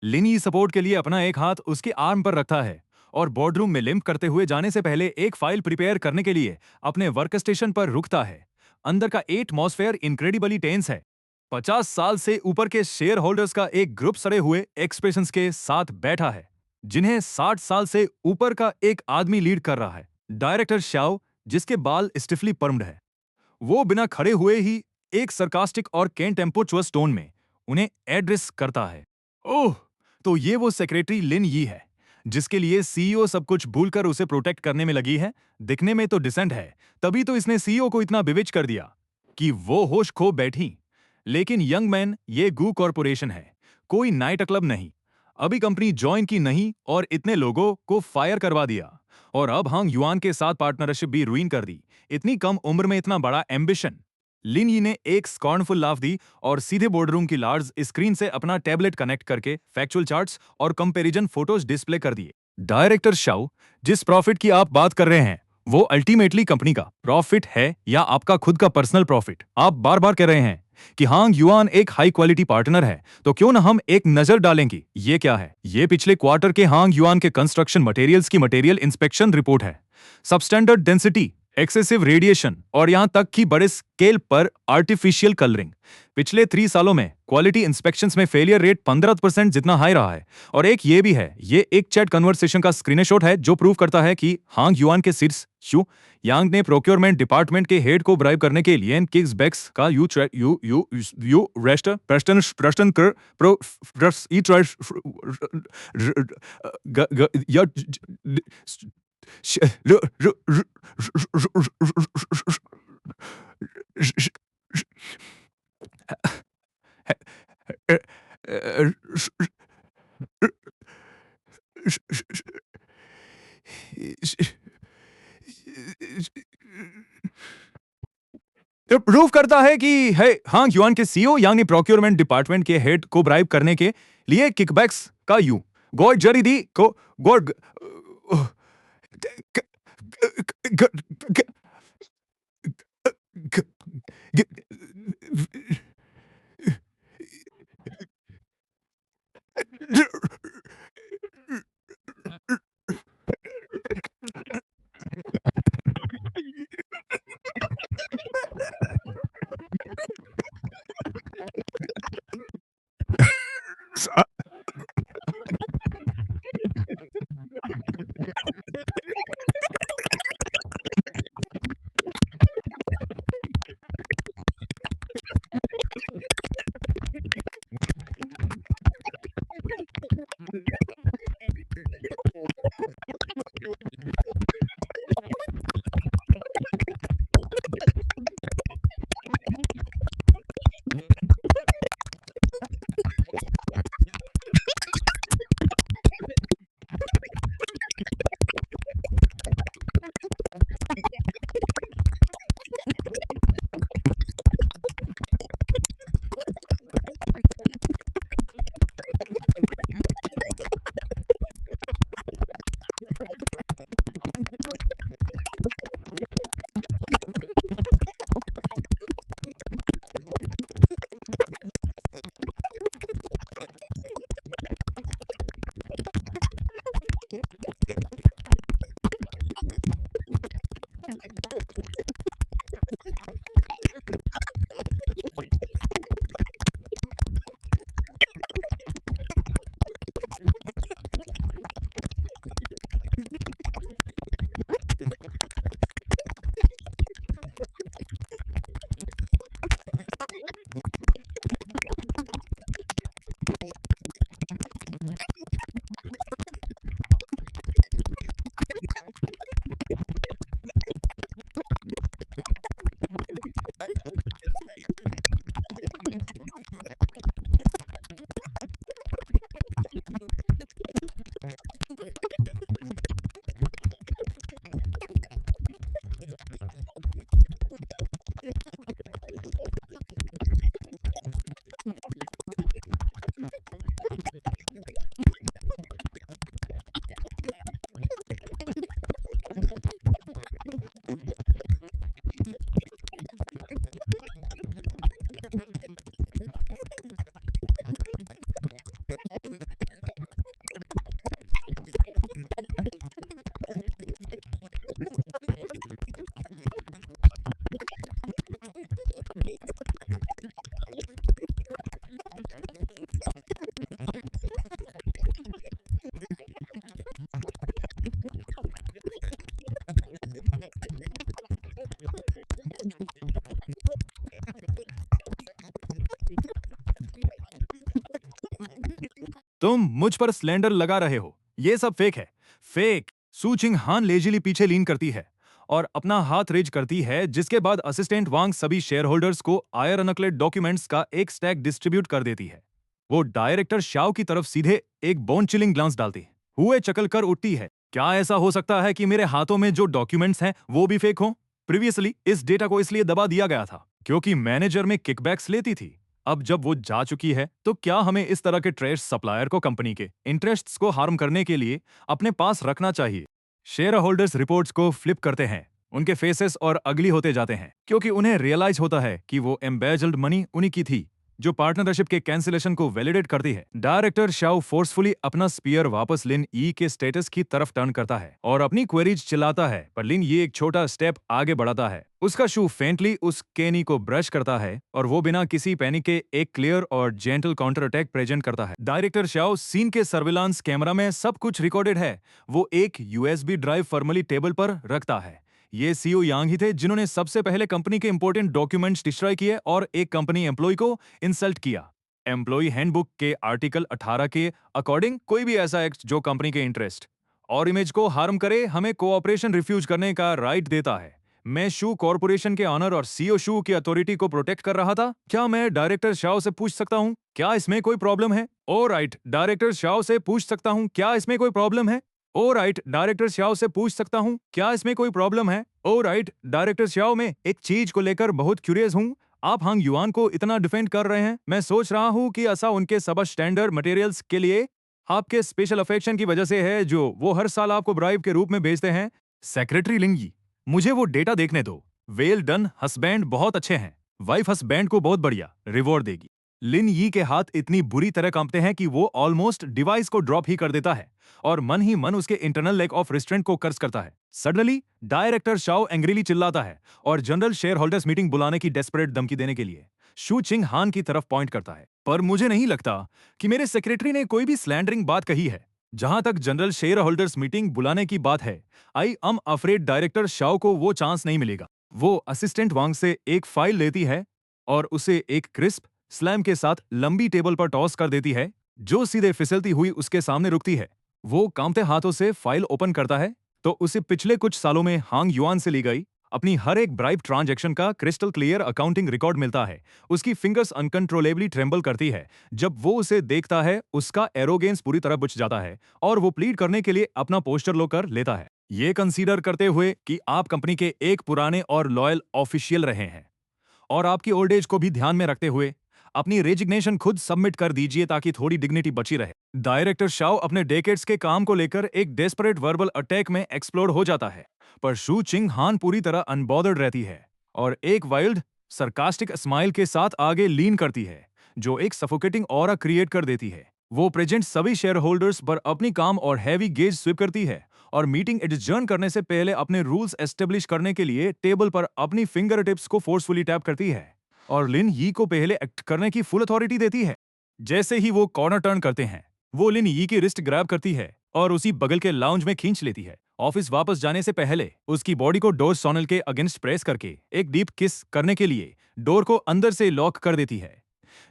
लिनी सपोर्ट के लिए अपना एक हाथ उसके आर्म पर रखता है और बोर्डरूम में लिम्प करते हुए जाने से पहले एक फाइल प्रिपेयर करने के लिए अपने वर्क स्टेशन पर रुकता है। अंदर का एटमॉस्फेयर इनक्रेडिबली टेंस है। 50 साल से ऊपर के शेयर होल्डर्स का एक ग्रुप सड़े हुए एक्सप्रेशंस के साथ बैठा है, जिन्हें 60 साल से ऊपर का एक आदमी लीड कर रहा है। डायरेक्टर शाओ, जिसके बाल स्टिफली पर्म्ड है, वो बिना खड़े हुए ही एक सरकास्टिक और कंटेम्पोचुअस टोन में उन्हें एड्रेस करता है। ओह, तो ये वो सेक्रेटरी लिन यी है जिसके लिए सीईओ सब कुछ भूलकर उसे प्रोटेक्ट करने में लगी है। दिखने में तो डिसेंट है, तभी तो इसने सीईओ को इतना बिविच कर दिया कि वो होश खो बैठी। लेकिन यंग मैन, ये गू कॉर्पोरेशन है, कोई नाइट क्लब नहीं। अभी कंपनी ज्वाइन की नहीं और इतने लोगों को फायर करवा दिया और अब हांग युआन के साथ पार्टनरशिप भी रुइन कर दी। इतनी कम उम्र में इतना बड़ा एम्बिशन। लिन यी ने एक स्कॉर्नफुल लाफ दी और सीधे बोर्डरूम की लार्ज स्क्रीन से अपना टैबलेट कनेक्ट करके फैक्चुअल चार्ट्स और कंपैरिजन फोटोज डिस्प्ले कर दिए। डायरेक्टर शाओ, जिस प्रॉफिट की आप बात कर रहे हैं वो अल्टीमेटली कंपनी का प्रॉफिट है या आपका खुद का पर्सनल प्रॉफिट? आप बार बार कह रहे हैं कि हांग युआन एक हाई क्वालिटी पार्टनर है, तो क्यों ना हम एक नजर डालें कि ये क्या है। ये पिछले क्वार्टर के हांग युआन के कंस्ट्रक्शन मटेरियल्स की मटेरियल इंस्पेक्शन रिपोर्ट है। सबस्टैंडर्ड डेंसिटी, एक्सेसिव रेडिएशन और यहां तक कि बड़े स्केल पर आर्टिफिशियल कलरिंग। पिछले 3 सालों में क्वालिटी इंस्पेक्शंस में फेलियर रेट 15% जितना हाई रहा है। और एक ये भी है, ये एक चैट कन्वर्सेशन का स्क्रीनशॉट है जो प्रूव करता है कि हांग युआन के सीट्स शू यांग ने प्रोक्योरमेंट डिपार्टमेंट के हेड को ब्राइब करने के लिए किक्स बैक्स का यू रेस्टर प्रेस्टन प्रेस्टन कर प्रो ई ट्राई या प्रूव करता है कि है हांग युआन के सीईओ यांग ने प्रोक्योरमेंट डिपार्टमेंट के हेड को ब्राइब करने के लिए किकबैक्स का यू गॉड जरी दी को गॉड तुम मुझ पर स्लेंडर लगा रहे हो, ये सब फेक है। फेक। सू चिंग हान लेजिली पीछे लीन करती है और अपना हाथ रेज करती है, जिसके बाद असिस्टेंट वांग सभी शेयर होल्डर्स को आयर अनक्लेड डॉक्यूमेंट्स का एक स्टैक डिस्ट्रीब्यूट कर देती है। वो डायरेक्टर शाओ की तरफ सीधे एक बोन चिलिंग ग्लांस डालती हुए चकल कर उठती है। क्या ऐसा हो सकता है कि मेरे हाथों में जो डॉक्यूमेंट्स हैं वो भी फेक हों? प्रीवियसली इस डेटा को इसलिए दबा दिया गया था क्योंकि मैनेजर में किकबैक्स लेती थी। अब जब वो जा चुकी है तो क्या हमें इस तरह के ट्रेश सप्लायर को कंपनी के इंटरेस्ट्स को हार्म करने के लिए अपने पास रखना चाहिए? शेयर होल्डर्स रिपोर्ट्स को फ्लिप करते हैं, उनके फेसेस और अगली होते जाते हैं क्योंकि उन्हें रियलाइज होता है कि वो एम्बेजल्ड मनी उन्हीं की थी जो पार्टनरशिप के कैंसिलेशन को वैलिडेट करती है। डायरेक्टर शाओ फोर्सफुली अपना स्पीयर वापस लिन ई के स्टेटस की तरफ टर्न करता है और अपनी क्वेरीज चिल्लाता है, पर लिन ये एक छोटा स्टेप आगे बढ़ाता है। उसका शू फेंटली उस केनी को ब्रश करता है और वो बिना किसी पैनिक के एक क्लियर और जेंटल काउंटर अटैक प्रेजेंट करता है। डायरेक्टर शाओ सीन के सर्विलांस कैमरा में सब कुछ रिकॉर्डेड है। वो एक यूएसबी ड्राइव फॉर्मली टेबल पर रखता है। ये सीईओ यांग ही थे जिन्होंने सबसे पहले कंपनी के इंपॉर्टेंट डॉक्यूमेंट्स डिस्ट्रॉय किए और एक कंपनी एम्प्लॉय को इंसल्ट किया। एम्प्लॉय हैंडबुक के आर्टिकल 18 के अकॉर्डिंग कोई भी ऐसा एक्ट जो कंपनी के इंटरेस्ट और इमेज को हार्म करे हमें कोऑपरेशन रिफ्यूज करने का राइट देता है। मैं शू कॉर्पोरेशन के ऑनर और सीईओ शू की अथॉरिटी को प्रोटेक्ट कर रहा था। क्या मैं डायरेक्टर शाओ से पूछ सकता हूँ क्या इसमें कोई प्रॉब्लम है? ओ राइट, डायरेक्टर शाओ से पूछ सकता हूँ क्या इसमें कोई प्रॉब्लम है? ओ राइट, डायरेक्टर शाओ से पूछ सकता हूँ क्या इसमें कोई प्रॉब्लम है? ओ राइट, डायरेक्टर शाओ, मैं एक चीज को लेकर बहुत क्यूरियस हूँ। आप हांग युआन को इतना डिफेंड कर रहे हैं, मैं सोच रहा हूँ कि ऐसा उनके सब स्टैंडर्ड मटेरियल्स के लिए आपके स्पेशल अफेक्शन की वजह से है जो वो हर साल आपको ब्राइब के रूप में भेजते हैं। सेक्रेटरी लिंगी, मुझे वो डेटा देखने दो। वेल डन हस्बैंड, बहुत अच्छे हैं। वाइफ हस्बैंड को बहुत बढ़िया रिवॉर्ड देगी। लिन यी के हाथ इतनी बुरी तरह कांपते हैं कि वो ऑलमोस्ट डिवाइस को ड्रॉप ही कर देता है और मन ही मन उसके इंटरनल लैक ऑफ रिस्ट्रेंट को कर्ज करता है। सडनली डायरेक्टर शाओ एंग्रीली चिल्लाता है और जनरल शेयर होल्डर्स मीटिंग बुलाने की डेस्परेट धमकी देने के लिए शू चिंग हान की तरफ पॉइंट करता है। पर मुझे नहीं लगता कि मेरे सेक्रेटरी ने कोई भी स्लैंडरिंग बात कही है। जहां तक जनरल शेयर होल्डर्स मीटिंग बुलाने की बात है, I am afraid director Shao को वो चांस नहीं मिलेगा। वो असिस्टेंट वांग से एक फाइल लेती है और उसे एक क्रिस्प स्लैम के साथ लंबी टेबल पर टॉस कर देती है जो सीधे फिसलती हुई उसके सामने रुकती है। वो कांपते हाथों से फाइल ओपन करता है तो उसे पिछले कुछ सालों में हांग युआन से ली गई अपनी हर एक ब्राइब ट्रांजैक्शन का क्रिस्टल क्लियर अकाउंटिंग रिकॉर्ड मिलता है। उसकी फिंगर्स अनकंट्रोलेबली ट्रेंबल करती है जब वो उसे देखता है। उसका एरोगेंस पूरी तरह बुझ जाता है और वो प्लीड करने के लिए अपना पोस्टर लो कर लेता है, ये कंसीडर करते हुए कि आप कंपनी के एक पुराने और लॉयल ऑफिशियल रहे हैं और आपकी ओल्ड एज को भी ध्यान में रखते हुए अपनी रेजिग्नेशन खुद सबमिट कर दीजिए ताकि थोड़ी डिग्निटी बची रहे। डायरेक्टर शाओ अपने डेकेड्स के काम को लेकर एक डेस्परेट वर्बल अटैक में एक्सप्लोड हो जाता है, पर शू चिंग हान पूरी तरह अनबॉदर्ड रहती है और एक वाइल्ड सरकास्टिक स्माइल के साथ आगे लीन करती है जो एक सफोकेटिंग ऑरा क्रिएट कर देती है। वो प्रेजेंट सभी शेयर होल्डर्स पर अपनी काम और हैवी गेज स्विप करती है और मीटिंग एडजर्न करने से पहले अपने रूल्स एस्टेब्लिश करने के लिए टेबल पर अपनी फिंगर टिप्स को फोर्सफुली टैप करती है और लिन यी को पहले एक्ट करने की फुल अथॉरिटी देती है। जैसे ही वो कॉर्नर टर्न करते हैं, वो लिन यी की रिस्ट ग्रैब करती है और उसी बगल के लाउंज में खींच लेती है। ऑफिस वापस जाने से पहले उसकी बॉडी को डोर सोनल के अगेंस्ट प्रेस करके एक डीप किस करने के लिए डोर को अंदर से लॉक कर देती है।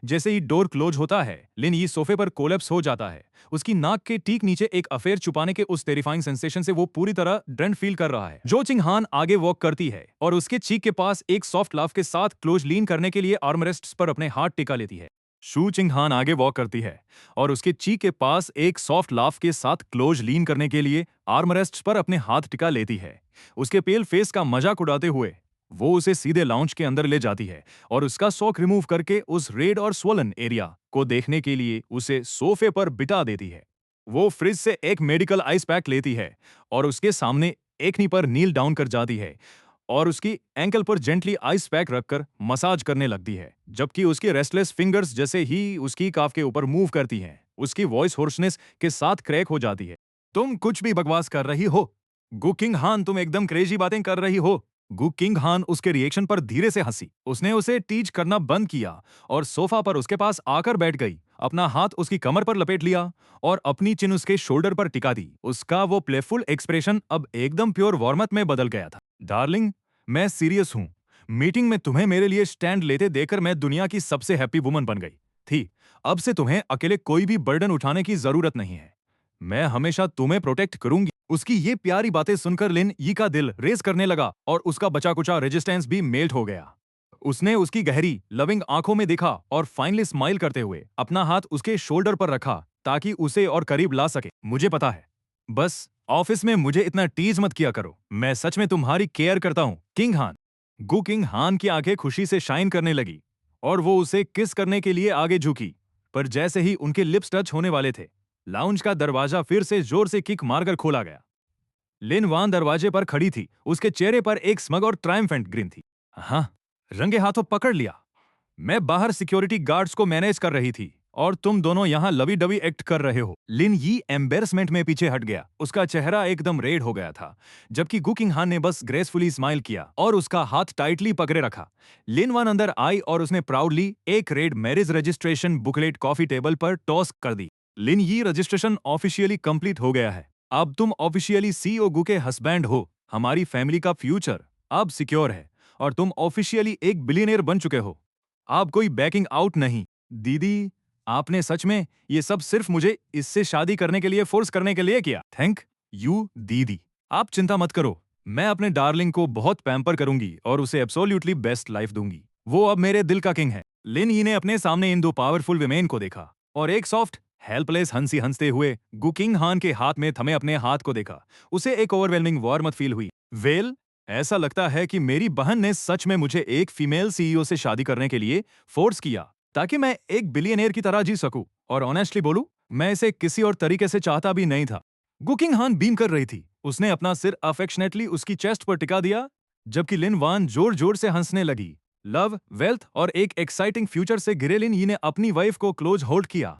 जैसे ही डोर क्लोज होता है, लिन यी सोफे पर कोलैप्स हो जाता है। उसकी नाक के ठीक नीचे एक अफेयर छुपाने के उस टेरिफाइंग सेंसेशन से वो पूरी तरह ड्रेंट फील कर रहा है। जो चिंग हान आगे वॉक करती है और उसके चीक के पास एक सॉफ्ट लाफ के साथ क्लोज लीन करने के लिए आर्मरेस्ट्स पर अपने हाथ टिका लेती है। शू चिंग हान आगे वॉक करती है और उसके चीक के पास एक सॉफ्ट लाफ के साथ क्लोज लीन करने के लिए आर्मरेस्ट्स पर अपने हाथ टिका लेती है। उसके पेल फेस का मजाक उड़ाते हुए वो उसे सीधे लाउंज के अंदर ले जाती है और उसका सॉक रिमूव करके उस रेड और स्वोलन एरिया को देखने के लिए उसे सोफे पर बिठा देती है। वो फ्रिज से एक मेडिकल आइस पैक लेती है और उसके सामने एक नी पर नील डाउन कर जाती है और उसकी एंकल पर जेंटली आइस पैक रखकर मसाज करने लगती है, जबकि उसकी रेस्टलेस फिंगर्स जैसे ही उसकी काफ के ऊपर मूव करती हैं, उसकी वॉइस होर्सनेस के साथ क्रैक हो जाती है। तुम कुछ भी बकवास कर रही हो गु किंग हान, तुम एकदम क्रेजी बातें कर रही हो। गु किंग हान उसके रिएक्शन पर धीरे से हंसी। उसने उसे टीच करना बंद किया और सोफा पर उसके पास आकर बैठ गई, अपना हाथ उसकी कमर पर लपेट लिया और अपनी चिन उसके शोल्डर पर टिका दी। उसका वो प्लेफुल एक्सप्रेशन अब एकदम प्योर वार्मथ में बदल गया था। डार्लिंग, मैं सीरियस हूं। मीटिंग में तुम्हें मेरे लिए स्टैंड लेते देखकर मैं दुनिया की सबसे हैप्पी वुमन बन गई थी। अब से तुम्हें अकेले कोई भी बर्डन उठाने की जरूरत नहीं है। मैं हमेशा तुम्हें प्रोटेक्ट करूंगी। उसकी ये प्यारी बातें सुनकर लिन यी का दिल रेस करने लगा और उसका बचा कुचा रेजिस्टेंस भी मेल्ट हो गया। उसने उसकी गहरी लविंग आंखों में देखा और फाइनली स्माइल करते हुए अपना हाथ उसके शोल्डर पर रखा ताकि उसे और करीब ला सके। मुझे पता है, बस ऑफिस में मुझे इतना टीज मत किया करो, मैं सच में तुम्हारी केयर करता हूँ किंग हान। गु किंग हान की आंखें खुशी से शाइन करने लगी और वो उसे किस करने के लिए आगे झुकी, पर जैसे ही उनके लिप्स टच होने वाले थे, लाउंज का दरवाजा फिर से जोर से किक मारकर खोला गया। लिन वान दरवाजे पर खड़ी थी, उसके चेहरे पर एक स्मग और ट्रायम्फेंट ग्रिन थी। हाँ, रंगे हाथों पकड़ लिया। मैं बाहर सिक्योरिटी गार्ड्स को मैनेज कर रही थी और तुम दोनों यहाँ लवी डवी एक्ट कर रहे हो। लिन यी एम्बेरसमेंट में पीछे हट गया, उसका चेहरा एकदम रेड हो गया था, जबकि गु किंग हान ने बस ग्रेसफुली स्माइल किया और उसका हाथ टाइटली पकड़े रखा। लिन वान अंदर आई और उसने प्राउडली एक red marriage registration booklet coffee table पर टॉस कर दी। लिन यी रजिस्ट्रेशन ऑफिशियली कंप्लीट हो गया है, अब तुम ऑफिशियली सीईओ गु के हस्बैंड हो। हमारी फैमिली का फ्यूचर अब सिक्योर है और तुम ऑफिशियली एक बिलियनियर बन चुके हो। आप कोई बैकिंग आउट नहीं। दीदी, आपने सच में ये सब सिर्फ मुझे इससे शादी करने के लिए फोर्स करने के लिए किया। थैंक यू दीदी। आप चिंता मत करो, मैं अपने डार्लिंग को बहुत पैम्पर करूंगी और उसे एब्सोल्युटली बेस्ट लाइफ दूंगी। वो अब मेरे दिल का किंग है। लिन यी ने अपने सामने इन दो पावरफुल विमेन को देखा और एक सॉफ्ट हेल्पलेस हंसी हंसते हुए गु किंग हान के हाथ में थमे अपने हाथ को देखा। उसे एक ओवरवेलमिंग वार्मथ फील हुई। वेल, ऐसा लगता है कि मेरी बहन ने सच में मुझे एक फीमेल सीईओ से शादी करने के लिए फोर्स किया ताकि मैं एक बिलियनियर की तरह जी सकूं। और ऑनेस्टली बोलूं, मैं इसे किसी और तरीके से चाहता भी नहीं था। गु किंग हान बीम कर रही थी, उसने अपना सिर अफेक्शनेटली उसकी चेस्ट पर टिका दिया, जबकि लिन वान जोर जोर से हंसने लगी। लव, वेल्थ और एक एक्साइटिंग फ्यूचर से घिरे लिन यी ने अपनी वाइफ को क्लोज होल्ड किया।